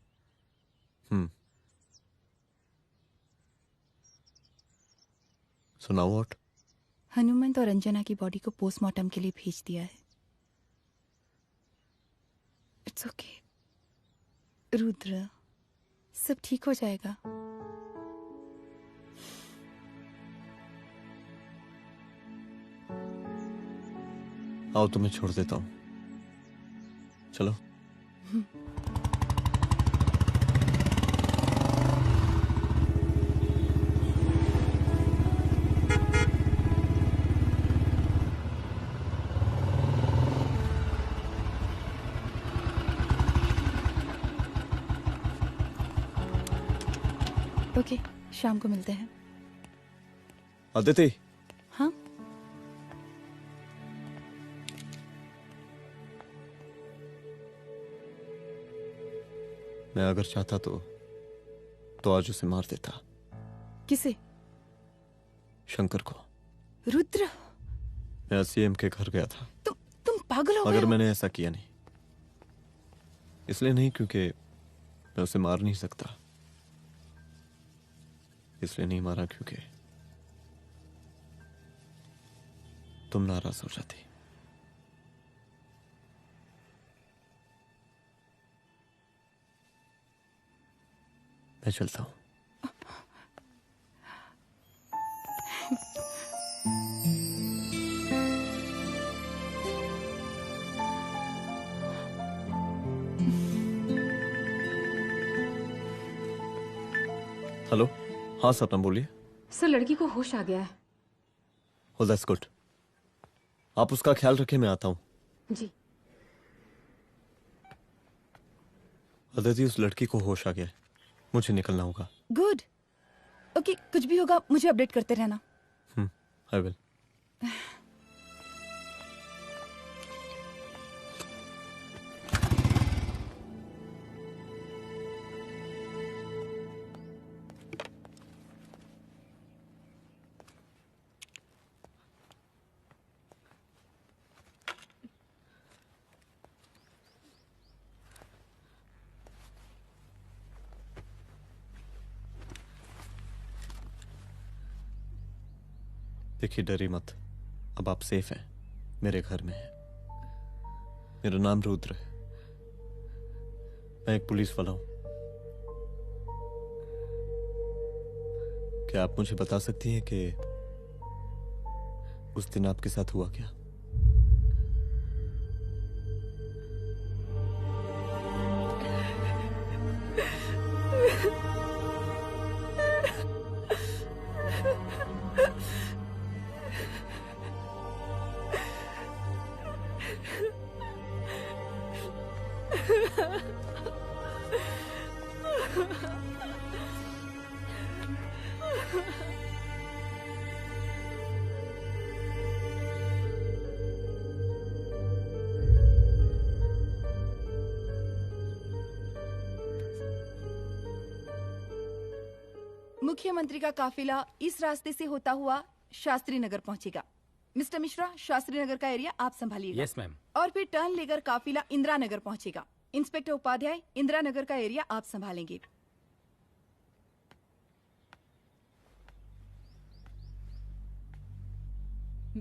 सुनाओ व्हाट? हनुमंत और अंजना की बॉडी को पोस्टमार्टम के लिए भेज दिया है। इट्स ओके रुद्र, सब ठीक हो जाएगा। आओ तुम्हें छोड़ देता हूँ, चलो। ओके, शाम को मिलते हैं। अदिति। हाँ? मैं अगर चाहता तो आज उसे मार देता। किसे? शंकर को। रुद्र, मैं सीएम के घर गया था। तुम पागल हो गए मगर हो? मैंने ऐसा किया नहीं। इसलिए नहीं क्योंकि मैं उसे मार नहीं सकता, इसलिए नहीं मारा क्योंकि तुम नाराज हो जाती। मैं चलता हूं। हेलो। हाँ सपना बोलिए। सर, लड़की को होश आ गया है। Oh, that's good. आप उसका ख्याल रखें, मैं आता हूं। जी। अदिति, उस लड़की को होश आ गया है, मुझे निकलना होगा। गुड। ओके, कुछ भी होगा मुझे अपडेट करते रहना। I will. देखिए, डरी मत, अब आप सेफ हैं, मेरे घर में हैं। मेरा नाम रुद्र है, मैं एक पुलिस वाला हूं। क्या आप मुझे बता सकती हैं कि उस दिन आपके साथ हुआ क्या? मुख्यमंत्री का काफिला इस रास्ते से होता हुआ शास्त्री नगर पहुंचेगा। मिस्टर मिश्रा, शास्त्री नगर का एरिया आप संभालिएगा। Yes ma'am. और फिर टर्न लेकर काफिला इंदिरा नगर पहुंचेगा। इंस्पेक्टर उपाध्याय, इंदिरा नगर का एरिया आप संभालेंगे।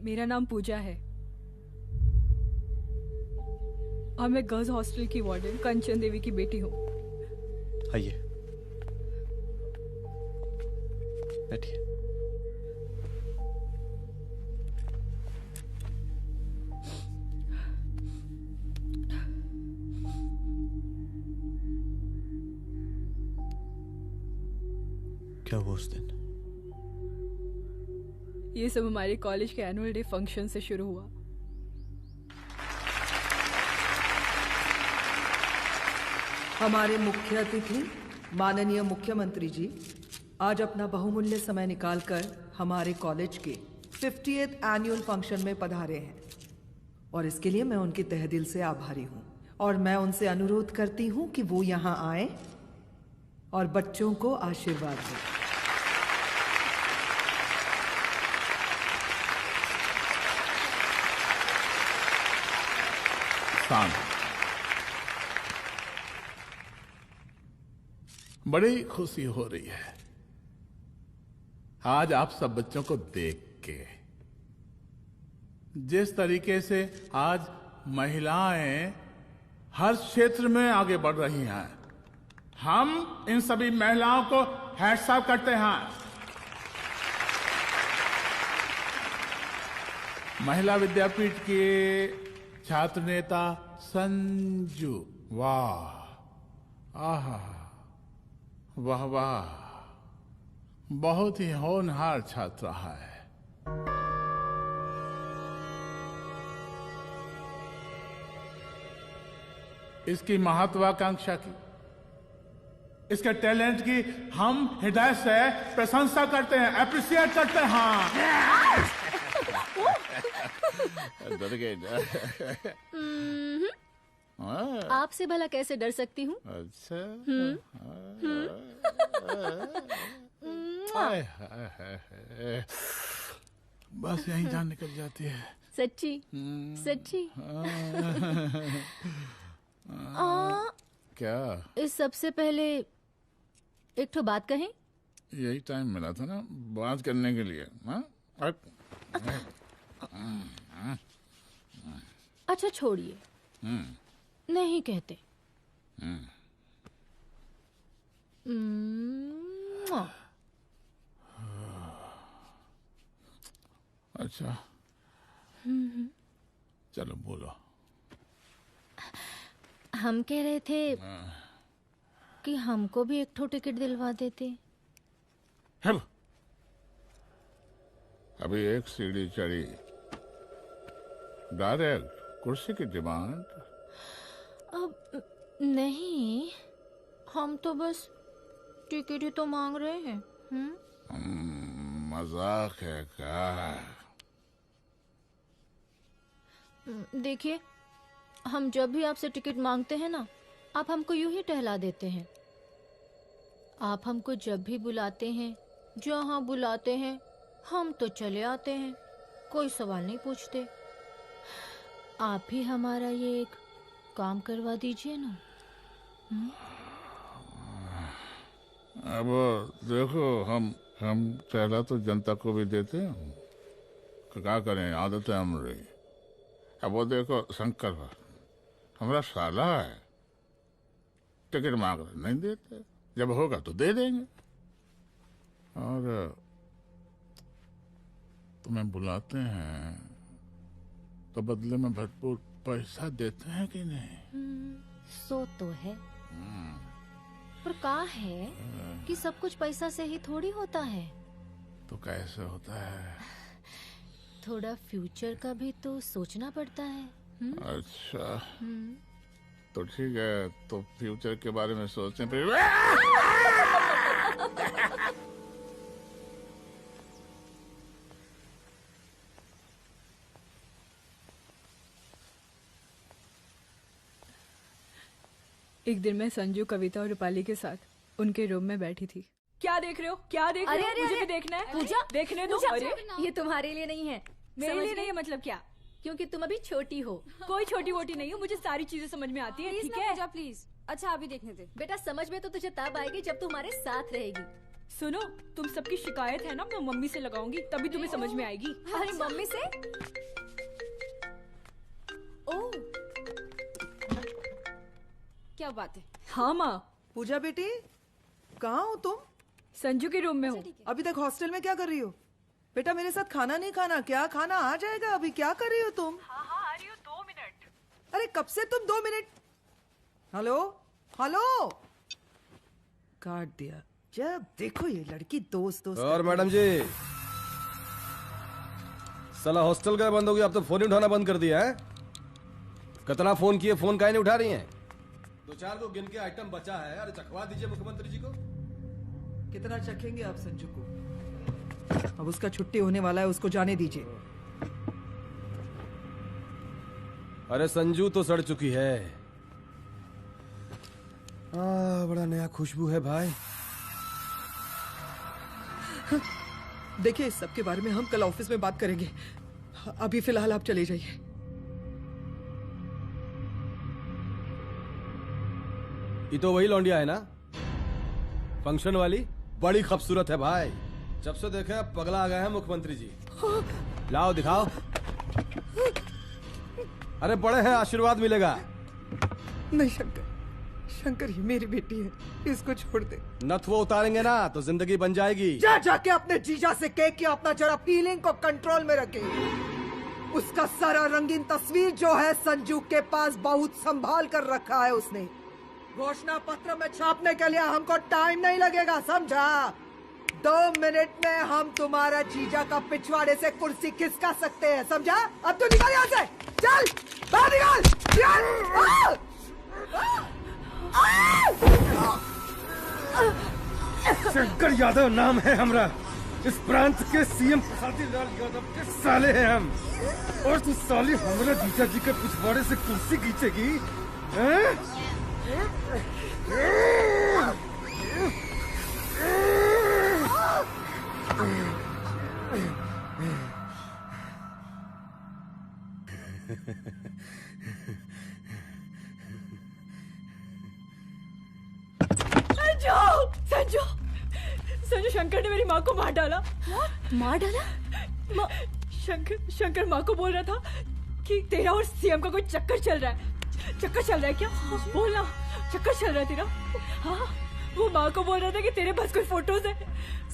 मेरा नाम पूजा है और मैं गर्ल्स हॉस्टल की वार्डन कंचन देवी की बेटी हूँ। आइए, बैठिए। क्या हुआ उस दिन? ये सब हमारे कॉलेज के एनुअल डे फंक्शन से शुरू हुआ। हमारे मुख्य अतिथि माननीय मुख्यमंत्री जी आज अपना बहुमूल्य समय निकालकर हमारे कॉलेज के 50th एनुअल फंक्शन में पधारे हैं और इसके लिए मैं उनके तहे दिल से आभारी हूँ और मैं उनसे अनुरोध करती हूँ कि वो यहाँ आए और बच्चों को आशीर्वाद दें। बड़ी खुशी हो रही है आज आप सब बच्चों को देख के। जिस तरीके से आज महिलाएं हर क्षेत्र में आगे बढ़ रही हैं, हम इन सभी महिलाओं को हैट्स ऑफ करते हैं। महिला विद्यापीठ के छात्र नेता संजू, वाह, आहा, वाह वाह, बहुत ही होनहार छात्रा है। इसकी महत्वाकांक्षा की, इसके टैलेंट की हम हृदय से प्रशंसा करते हैं, अप्रिशिएट करते हैं। आपसे भला कैसे डर सकती हूँ? अच्छा। बस यहीं जान निकल जाती है। सच्ची सच्ची। क्या? इस सबसे पहले एक ठो बात कहें? यही टाइम मिला था ना बात करने के लिए। अच्छा छोड़िए, नहीं कहते। अच्छा चलो बोलो। हम कह रहे थे कि हमको भी एक ठो टिकट दिलवा देते। अभी एक सीढ़ी चढ़ी, डायरेक्ट कुर्सी की डिमांड। अब नहीं, हम तो बस टिकट ही तो मांग रहे हैं। मजाक है क्या? देखिए, हम जब भी आपसे टिकट मांगते हैं ना, आप हमको यूं ही टहला देते हैं। आप हमको जब भी बुलाते हैं, जहाँ बुलाते हैं, हम तो चले आते हैं, कोई सवाल नहीं पूछते। आप ही हमारा ये एक काम करवा दीजिए ना। अब देखो, हम टहला तो जनता को भी देते हैं, क्या करें, आदत है हमारी। अब वो देखो शंकर हमारा साला है, टिकट मांग रहे नहीं देते, जब होगा तो दे देंगे। और तुम्हें बुलाते हैं तो बदले में भरपूर पैसा देते हैं कि नहीं? सो तो है, पर कहा है कि सब कुछ पैसा से ही थोड़ी होता है। तो कैसे होता है? थोड़ा फ्यूचर का भी तो सोचना पड़ता है। अच्छा तो ठीक है, तो फ्यूचर के बारे में सोचने पे एक दिन मैं संजू, कविता और रूपाली के साथ उनके रूम में बैठी थी। क्या देख रहे हो? क्या देख रहे हो? मुझे भी देखना है। पूजा, देखने दो। पूजा, अरे ये तुम्हारे लिए नहीं है। मेरे लिए नहीं है मतलब क्या? क्योंकि तुम अभी छोटी हो। कोई छोटी वोटी नहीं हो, मुझे सारी चीजें समझ में आती है। ठीक है पूजा प्लीज। अच्छा अभी देखने दे। बेटा समझ में तो तुझे तब आएगी जब तू हमारे साथ रहेगी। सुनो, तुम सबकी शिकायत है ना, मैं मम्मी से लगाऊंगी तभी तुम्हें समझ में आएगी। अरे मम्मी से? ओह क्या बात है। हाँ माँ। पूजा बेटी कहाँ हो तुम? संजू के रूम में हूँ। अभी तक हॉस्टल में क्या कर रही हो? बेटा मेरे साथ खाना नहीं खाना क्या? खाना आ जाएगा, अभी क्या कर रही हो तुम? हाँ हाँ आ रही हूँ, 2 मिनट। अरे कब से तुम 2 मिनट? हेलो हेलो, काट दिया। जब देखो ये लड़की दोस्त दोस्त। और मैडम जी, साला हॉस्टल का बंद हो गया, अब तो फोन ही उठाना बंद कर दिया है। कितना फोन किए, फोन काहे नहीं उठा रही हैं? 2-4 को गिन के आइटम बचा है, अरे चखवा दीजिए मुख्यमंत्री जी को। कितना चखेंगे आप संजू को? अब उसका छुट्टी होने वाला है, उसको जाने दीजिए। अरे संजू तो सड़ चुकी है। बड़ा नया खुशबू है भाई। देखिए इस सब के बारे में हम कल ऑफिस में बात करेंगे, अभी फिलहाल आप चले जाइए। ये तो वही लौंडिया है ना, फंक्शन वाली? बड़ी खूबसूरत है भाई, जब से देखे अब पगला आ गए हैं मुख्यमंत्री जी। लाओ दिखाओ। अरे बड़े हैं, आशीर्वाद मिलेगा। नहीं शंकर, शंकर ये मेरी बेटी है, इसको छोड़ दे। नथ वो उतारेंगे ना तो जिंदगी बन जाएगी। जा जाके अपने जीजा से कह के अपना जरा फीलिंग को कंट्रोल में रखे। उसका सारा रंगीन तस्वीर जो है संजू के पास बहुत संभाल कर रखा है उसने। घोषणा पत्र में छापने के लिए हमको टाइम नहीं लगेगा, समझा? 2 मिनट में हम तुम्हारा जीजा का पिछवाड़े से कुर्सी खिसका सकते हैं, समझा? अब तू निकल यहाँ से, चल बाहर निकल। शंकर यादव नाम है हमरा, इस प्रांत के सीएम प्रसादी लाल यादव के साले हैं हम, और तू साली हमरा जीजा जी के पिछवाड़े से कुर्सी खींचेगी? संजू, संजू शंकर ने मेरी माँ को मार डाला। मार डाला? शंकर माँ को बोल रहा था कि तेरा और सीएम का कोई चक्कर चल रहा है। चक्कर चल रहा है क्या? बोलना, चक्कर चल रहा है तेरा? हाँ, वो माँ को बोल रहा था कि तेरे पास कोई फोटोज है।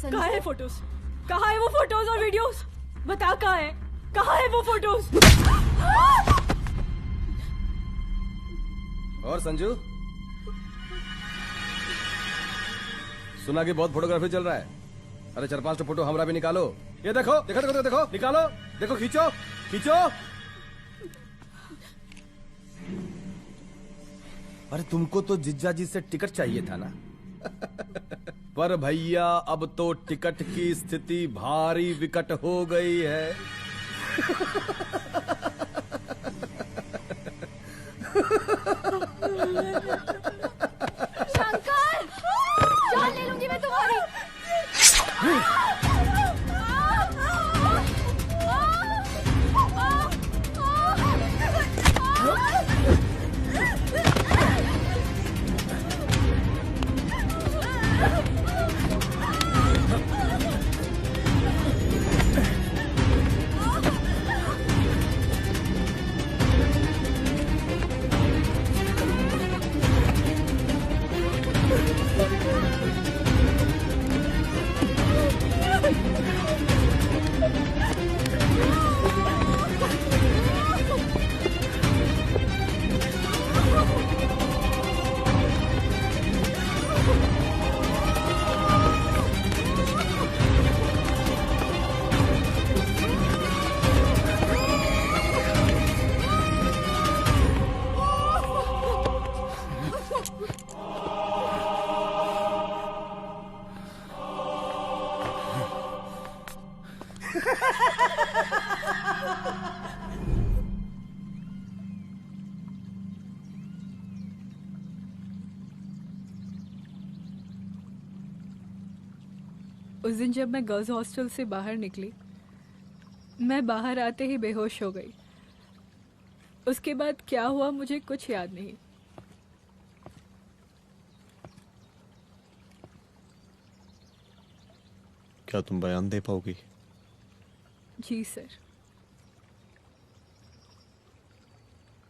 कहाँ है फोटोज? कहाँ है वो फोटोज और वीडियोस? बता कहाँ है? कहाँ है वो फोटोज? और संजू, सुना कि बहुत फोटोग्राफी चल रहा है। अरे 4-5 फोटो हमरा भी निकालो। ये देखो देखो देखो देखो, निकालो, देखो, खींचो खींचो। अरे तुमको तो जिज्जा जी से टिकट चाहिए था ना। पर भैया अब तो टिकट की स्थिति भारी विकट हो गई है। शंकर, जान ले लूंगी मैं तुम्हारी। उस दिन जब मैं गर्ल्स हॉस्टल से बाहर निकली, मैं बाहर आते ही बेहोश हो गई। उसके बाद क्या हुआ मुझे कुछ याद नहीं। क्या तुम बयान दे पाओगी? जी सर।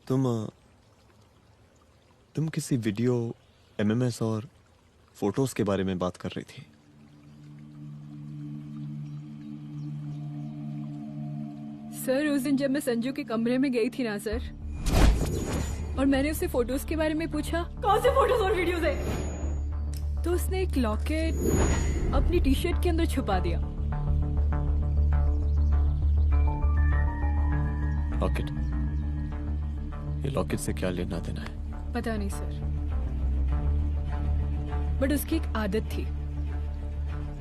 तुम किसी वीडियो, एमएमएस और फोटोज के बारे में बात कर रही थी। सर उस दिन जब मैं संजू के कमरे में गई थी ना सर, और मैंने उससे फोटोज के बारे में पूछा कौन से फोटोज और वीडियोज है, तो उसने एक लॉकेट अपनी टी शर्ट के अंदर छुपा दिया। लॉकेट? ये लॉकेट से क्या लेना देना है? पता नहीं सर, बट उसकी एक आदत थी,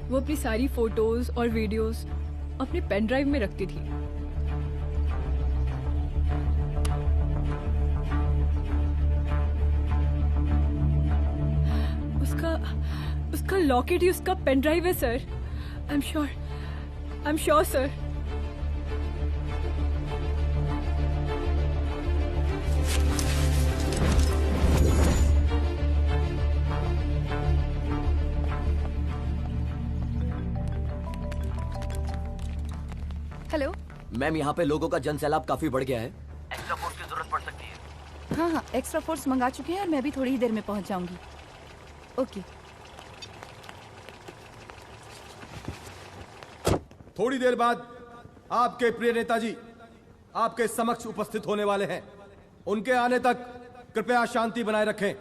वो अपनी सारी फोटोज और वीडियोज अपने पेन ड्राइव में रखती थी। उसका लॉकेट ही उसका पेन ड्राइव है sir. I am sure sir. Hello ma'am, यहाँ पे लोगों का जन सैलाब काफी बढ़ गया है। एक्स्ट्रा फोर्स की जरूरत पड़ सकती है। हाँ हाँ, एक्स्ट्रा फोर्स मंगा चुके हैं और मैं भी थोड़ी ही देर में पहुंच जाऊंगी। ओके। थोड़ी देर बाद आपके प्रिय नेताजी आपके समक्ष उपस्थित होने वाले हैं। उनके आने तक कृपया शांति बनाए रखें।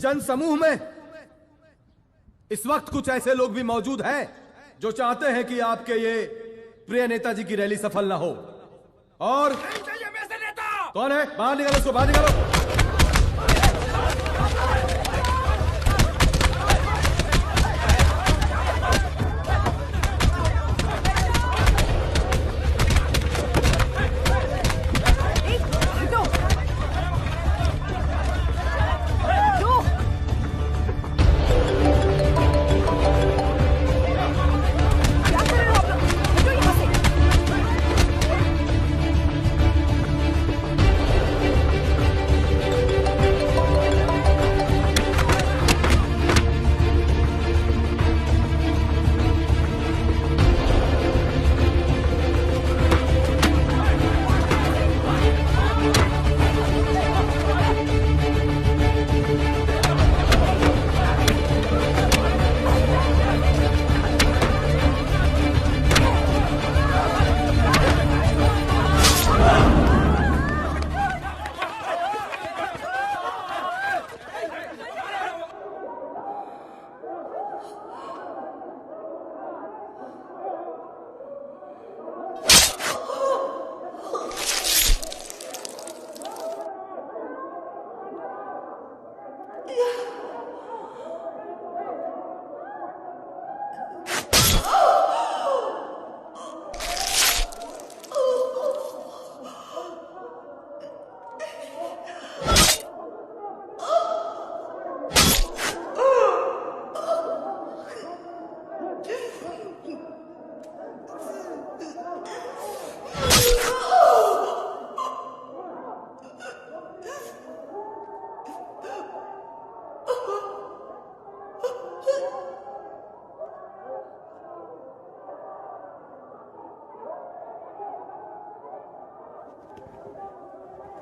जन समूह में इस वक्त कुछ ऐसे लोग भी मौजूद हैं जो चाहते हैं कि आपके ये प्रिय नेताजी की रैली सफल ना हो। और कौन है? बाहर निकालो उसको, बाहर निकालो।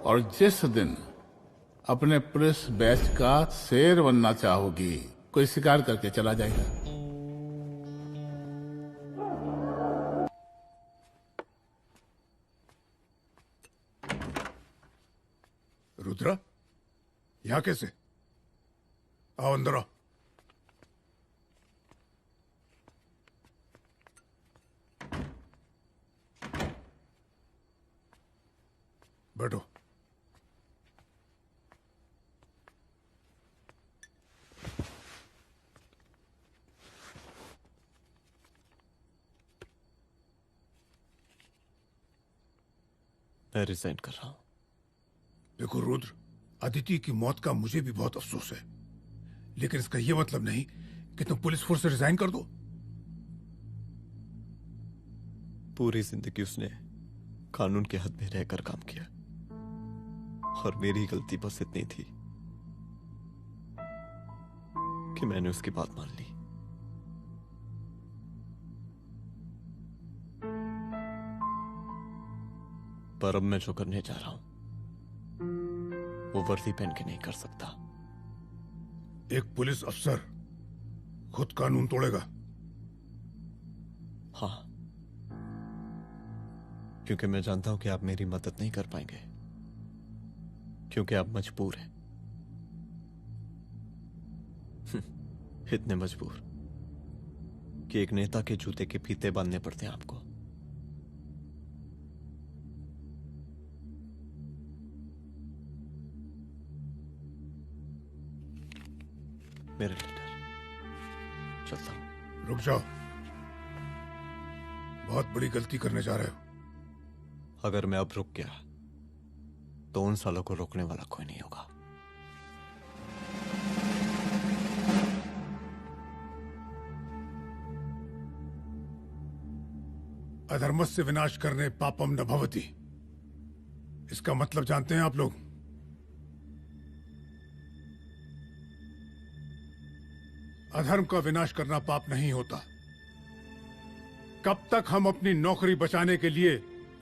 और जिस दिन अपने पुलिस बैच का शेर बनना चाहोगी, कोई शिकार करके चला जाएगा। रुद्रा, यहाँ कैसे? आओ अंदर आओ। बैठो। मैं रिजाइन कर रहा हूं। देखो रुद्र, अदिति की मौत का मुझे भी बहुत अफसोस है, लेकिन इसका यह मतलब नहीं कि तुम पुलिस फोर्स से रिजाइन कर दो। पूरी जिंदगी उसने कानून के हद में रहकर काम किया और मेरी गलती बस इतनी थी कि मैंने उसकी बात मान ली। पर अब मैं जो करने जा रहा हूं वो वर्दी पहन के नहीं कर सकता। एक पुलिस अफसर खुद कानून तोड़ेगा? हाँ, क्योंकि मैं जानता हूं कि आप मेरी मदद नहीं कर पाएंगे, क्योंकि आप मजबूर हैं। इतने मजबूर कि एक नेता के जूते के फीते बांधने पड़ते हैं आपको। मेरे लीडर, चलता हूं। रुक जाओ, बहुत बड़ी गलती करने जा रहे हो। अगर मैं अब रुक गया तो उन सालों को रोकने वाला कोई नहीं होगा। अधर्मस्य विनाश करने पापम न भवति, इसका मतलब जानते हैं आप लोग? अधर्म का विनाश करना पाप नहीं होता। कब तक हम अपनी नौकरी बचाने के लिए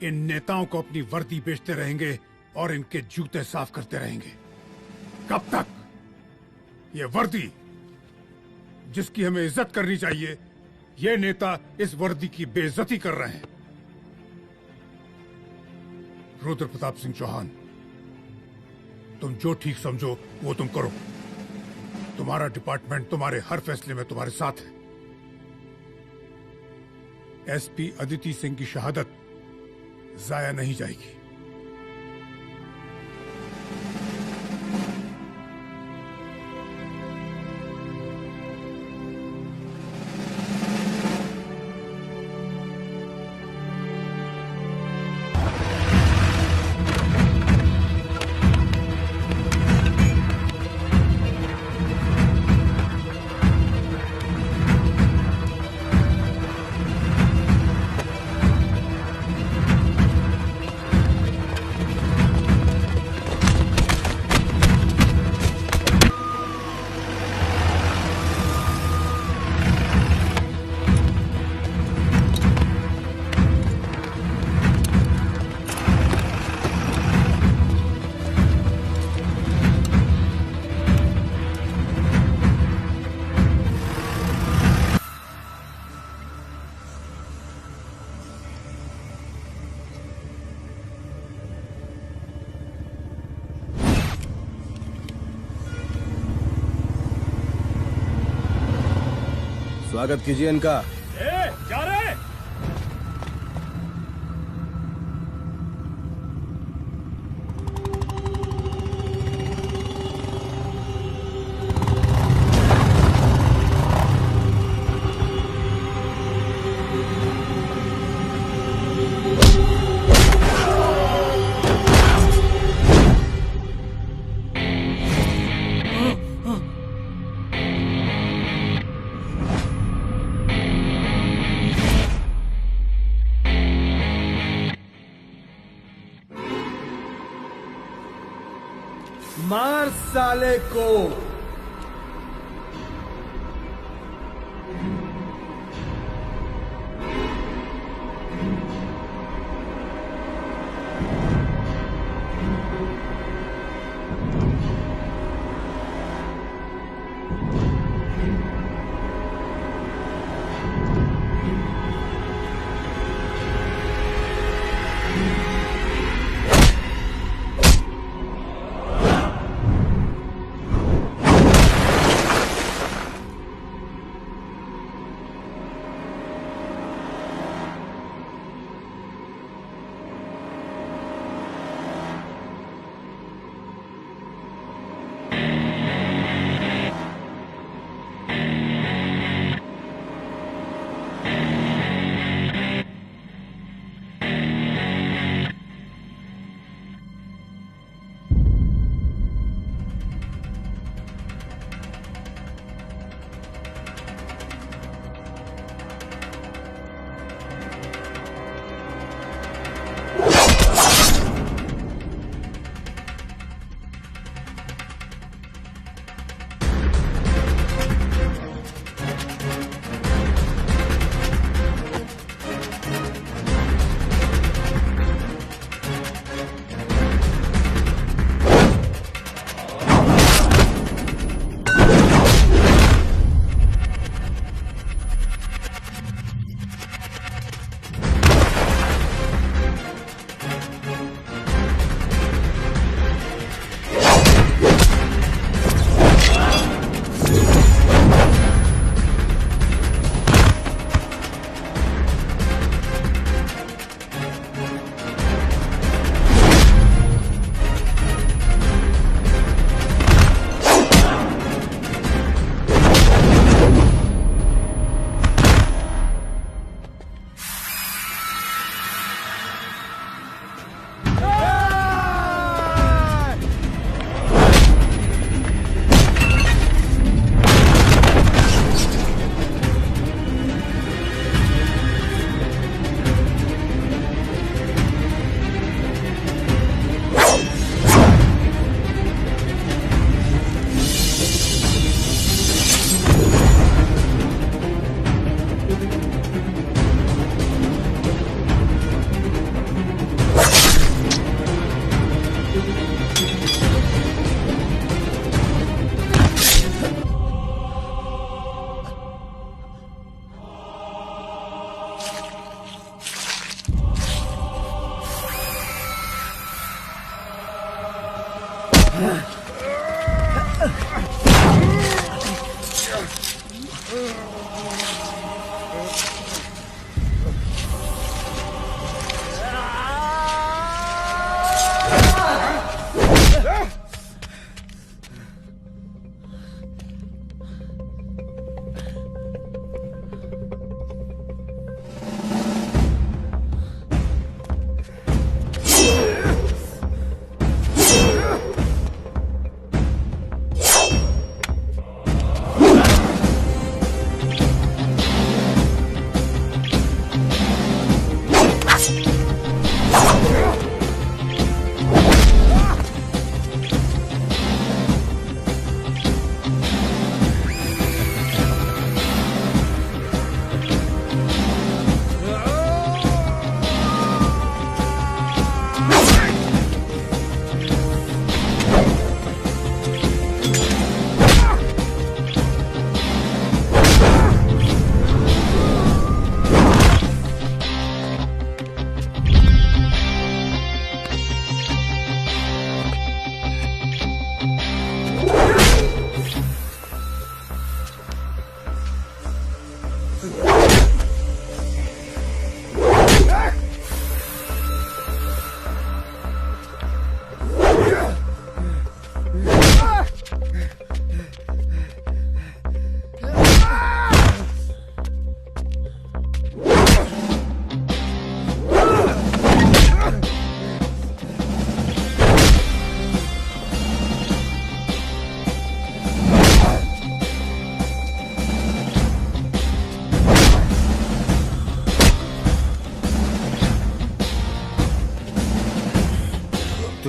इन नेताओं को अपनी वर्दी बेचते रहेंगे और इनके जूते साफ करते रहेंगे? कब तक? ये वर्दी जिसकी हमें इज्जत करनी चाहिए, ये नेता इस वर्दी की बेइज्जती कर रहे हैं। रुद्र प्रताप सिंह चौहान, तुम जो ठीक समझो वो तुम करो। तुम्हारा डिपार्टमेंट तुम्हारे हर फैसले में तुम्हारे साथ है। एसपी अदिति सिंह की शहादत जाया नहीं जाएगी। स्वागत कीजिए इनका। जा रहे? मार साले को।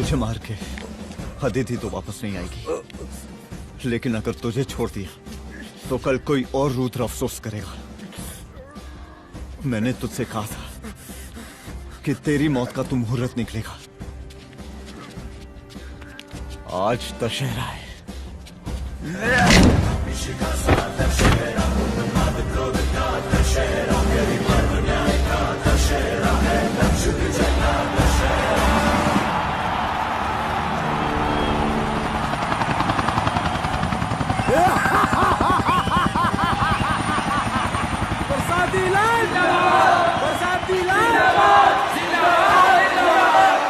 तुझे मार के अदिति तो वापस नहीं आएगी, लेकिन अगर तुझे छोड़ दिया तो कल कोई और रुद्र अफसोस करेगा। मैंने तुझसे कहा था कि तेरी मौत का तू मुहूर्त निकलेगा। आज दशहरा है। बरसाती लाल जिंदाबाद, बरसाती लाल जिंदाबाद, जिंदाबाद, जिंदाबाद,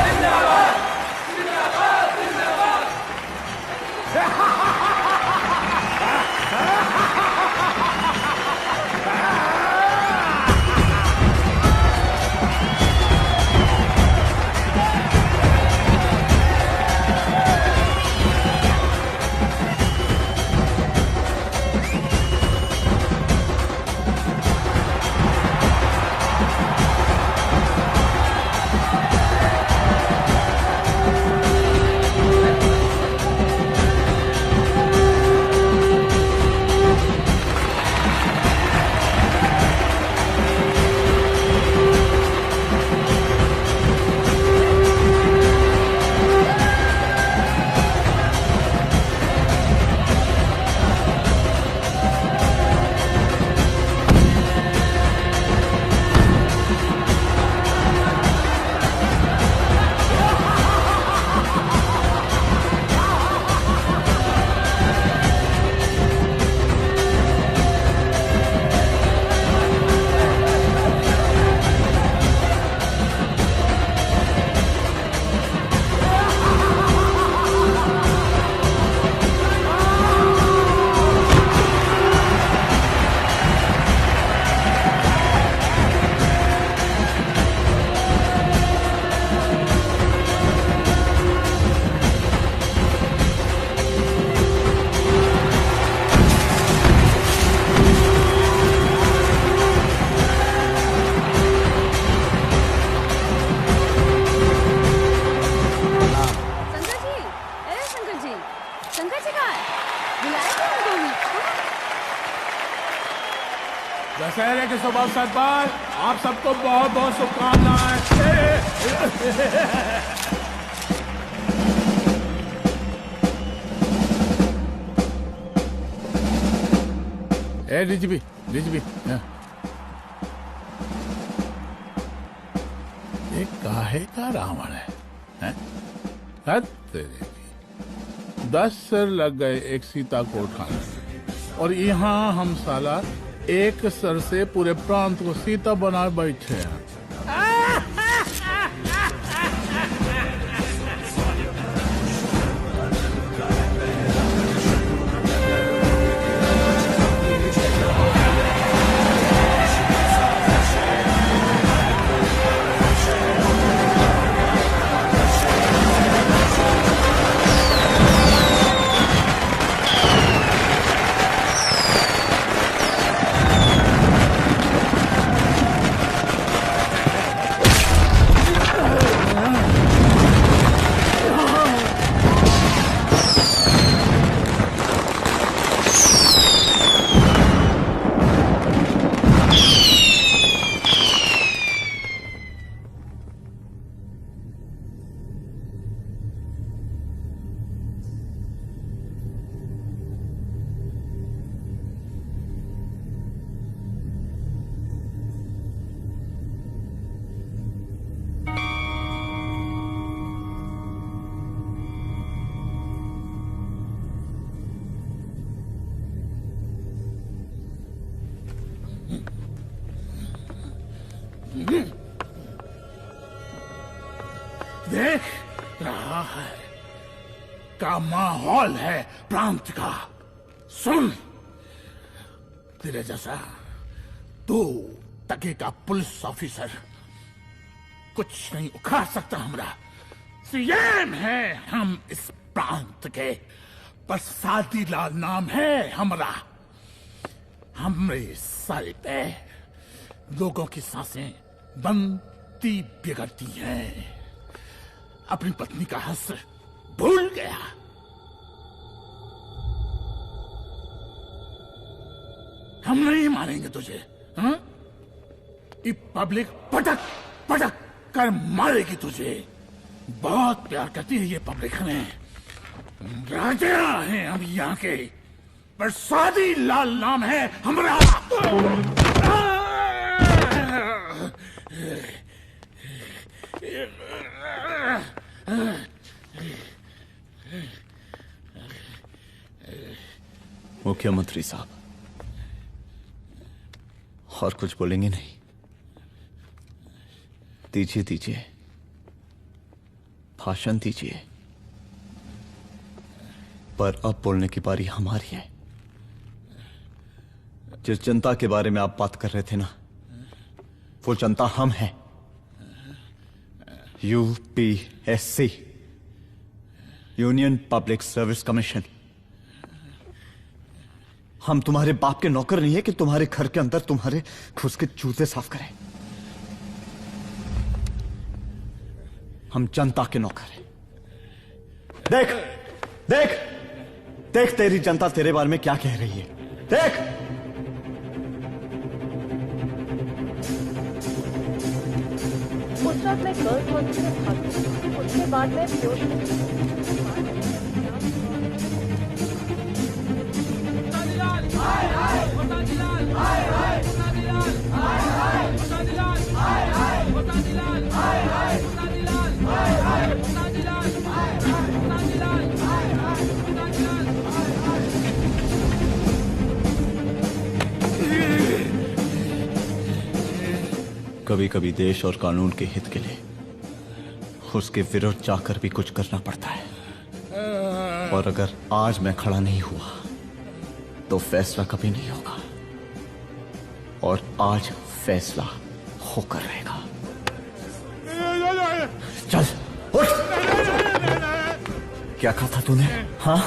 जिंदाबाद, जिंदाबाद, जिंदाबाद, दशहरे के शुभ अवसर पर आप सबको बहुत बहुत शुभकामनाएं। ए डीजीपी ये काहे का रावण है? तेरे 10 सर लग गए एक सीता को उठाने, और यहाँ हम साला एक सर से पूरे प्रांत को सीता बना बैठे हैं। देख रहा है का माहौल है प्रांत का। सुन, तेरे जैसा 2 टके का पुलिस ऑफिसर कुछ नहीं उखाड़ सकता। हमारा सीएम है हम इस प्रांत के, बरसाती लाल नाम है हमारा। हमरे सर पे लोगों की सांसें बंद कितनी बिगड़ती है। अपनी पत्नी का हक भूल गया। हम नहीं मारेंगे तुझे, हाँ? ये पब्लिक पटक पटक कर मारेगी तुझे। बहुत प्यार करती है ये पब्लिक हमें। राजा हैं हम यहाँ के, प्रसादी लाल नाम है हमारा। मुख्यमंत्री साहब, और कुछ बोलेंगे नहीं? दीजिए दीजिए, भाषण दीजिए। पर अब बोलने की बारी हमारी है। जिस जनता के बारे में आप बात कर रहे थे ना, वो जनता हम हैं। UPSC, union public service commission. हम तुम्हारे बाप के नौकर नहीं है कि तुम्हारे घर के अंदर तुम्हारे खुद के जूते साफ करें। हम जनता के नौकर हैं। देख देख देख, तेरी जनता तेरे बारे में क्या कह रही है। देख, उस वक्त मैं गर्ल्स हॉस्टल में भागी, उसके बाद मैं कभी कभी देश और कानून के हित के लिए उसके विरुद्ध जाकर भी कुछ करना पड़ता है। और अगर आज मैं खड़ा नहीं हुआ तो फैसला कभी नहीं होगा, और आज फैसला होकर रहेगा। चल उठ। क्या कहा था तूने? हाँ,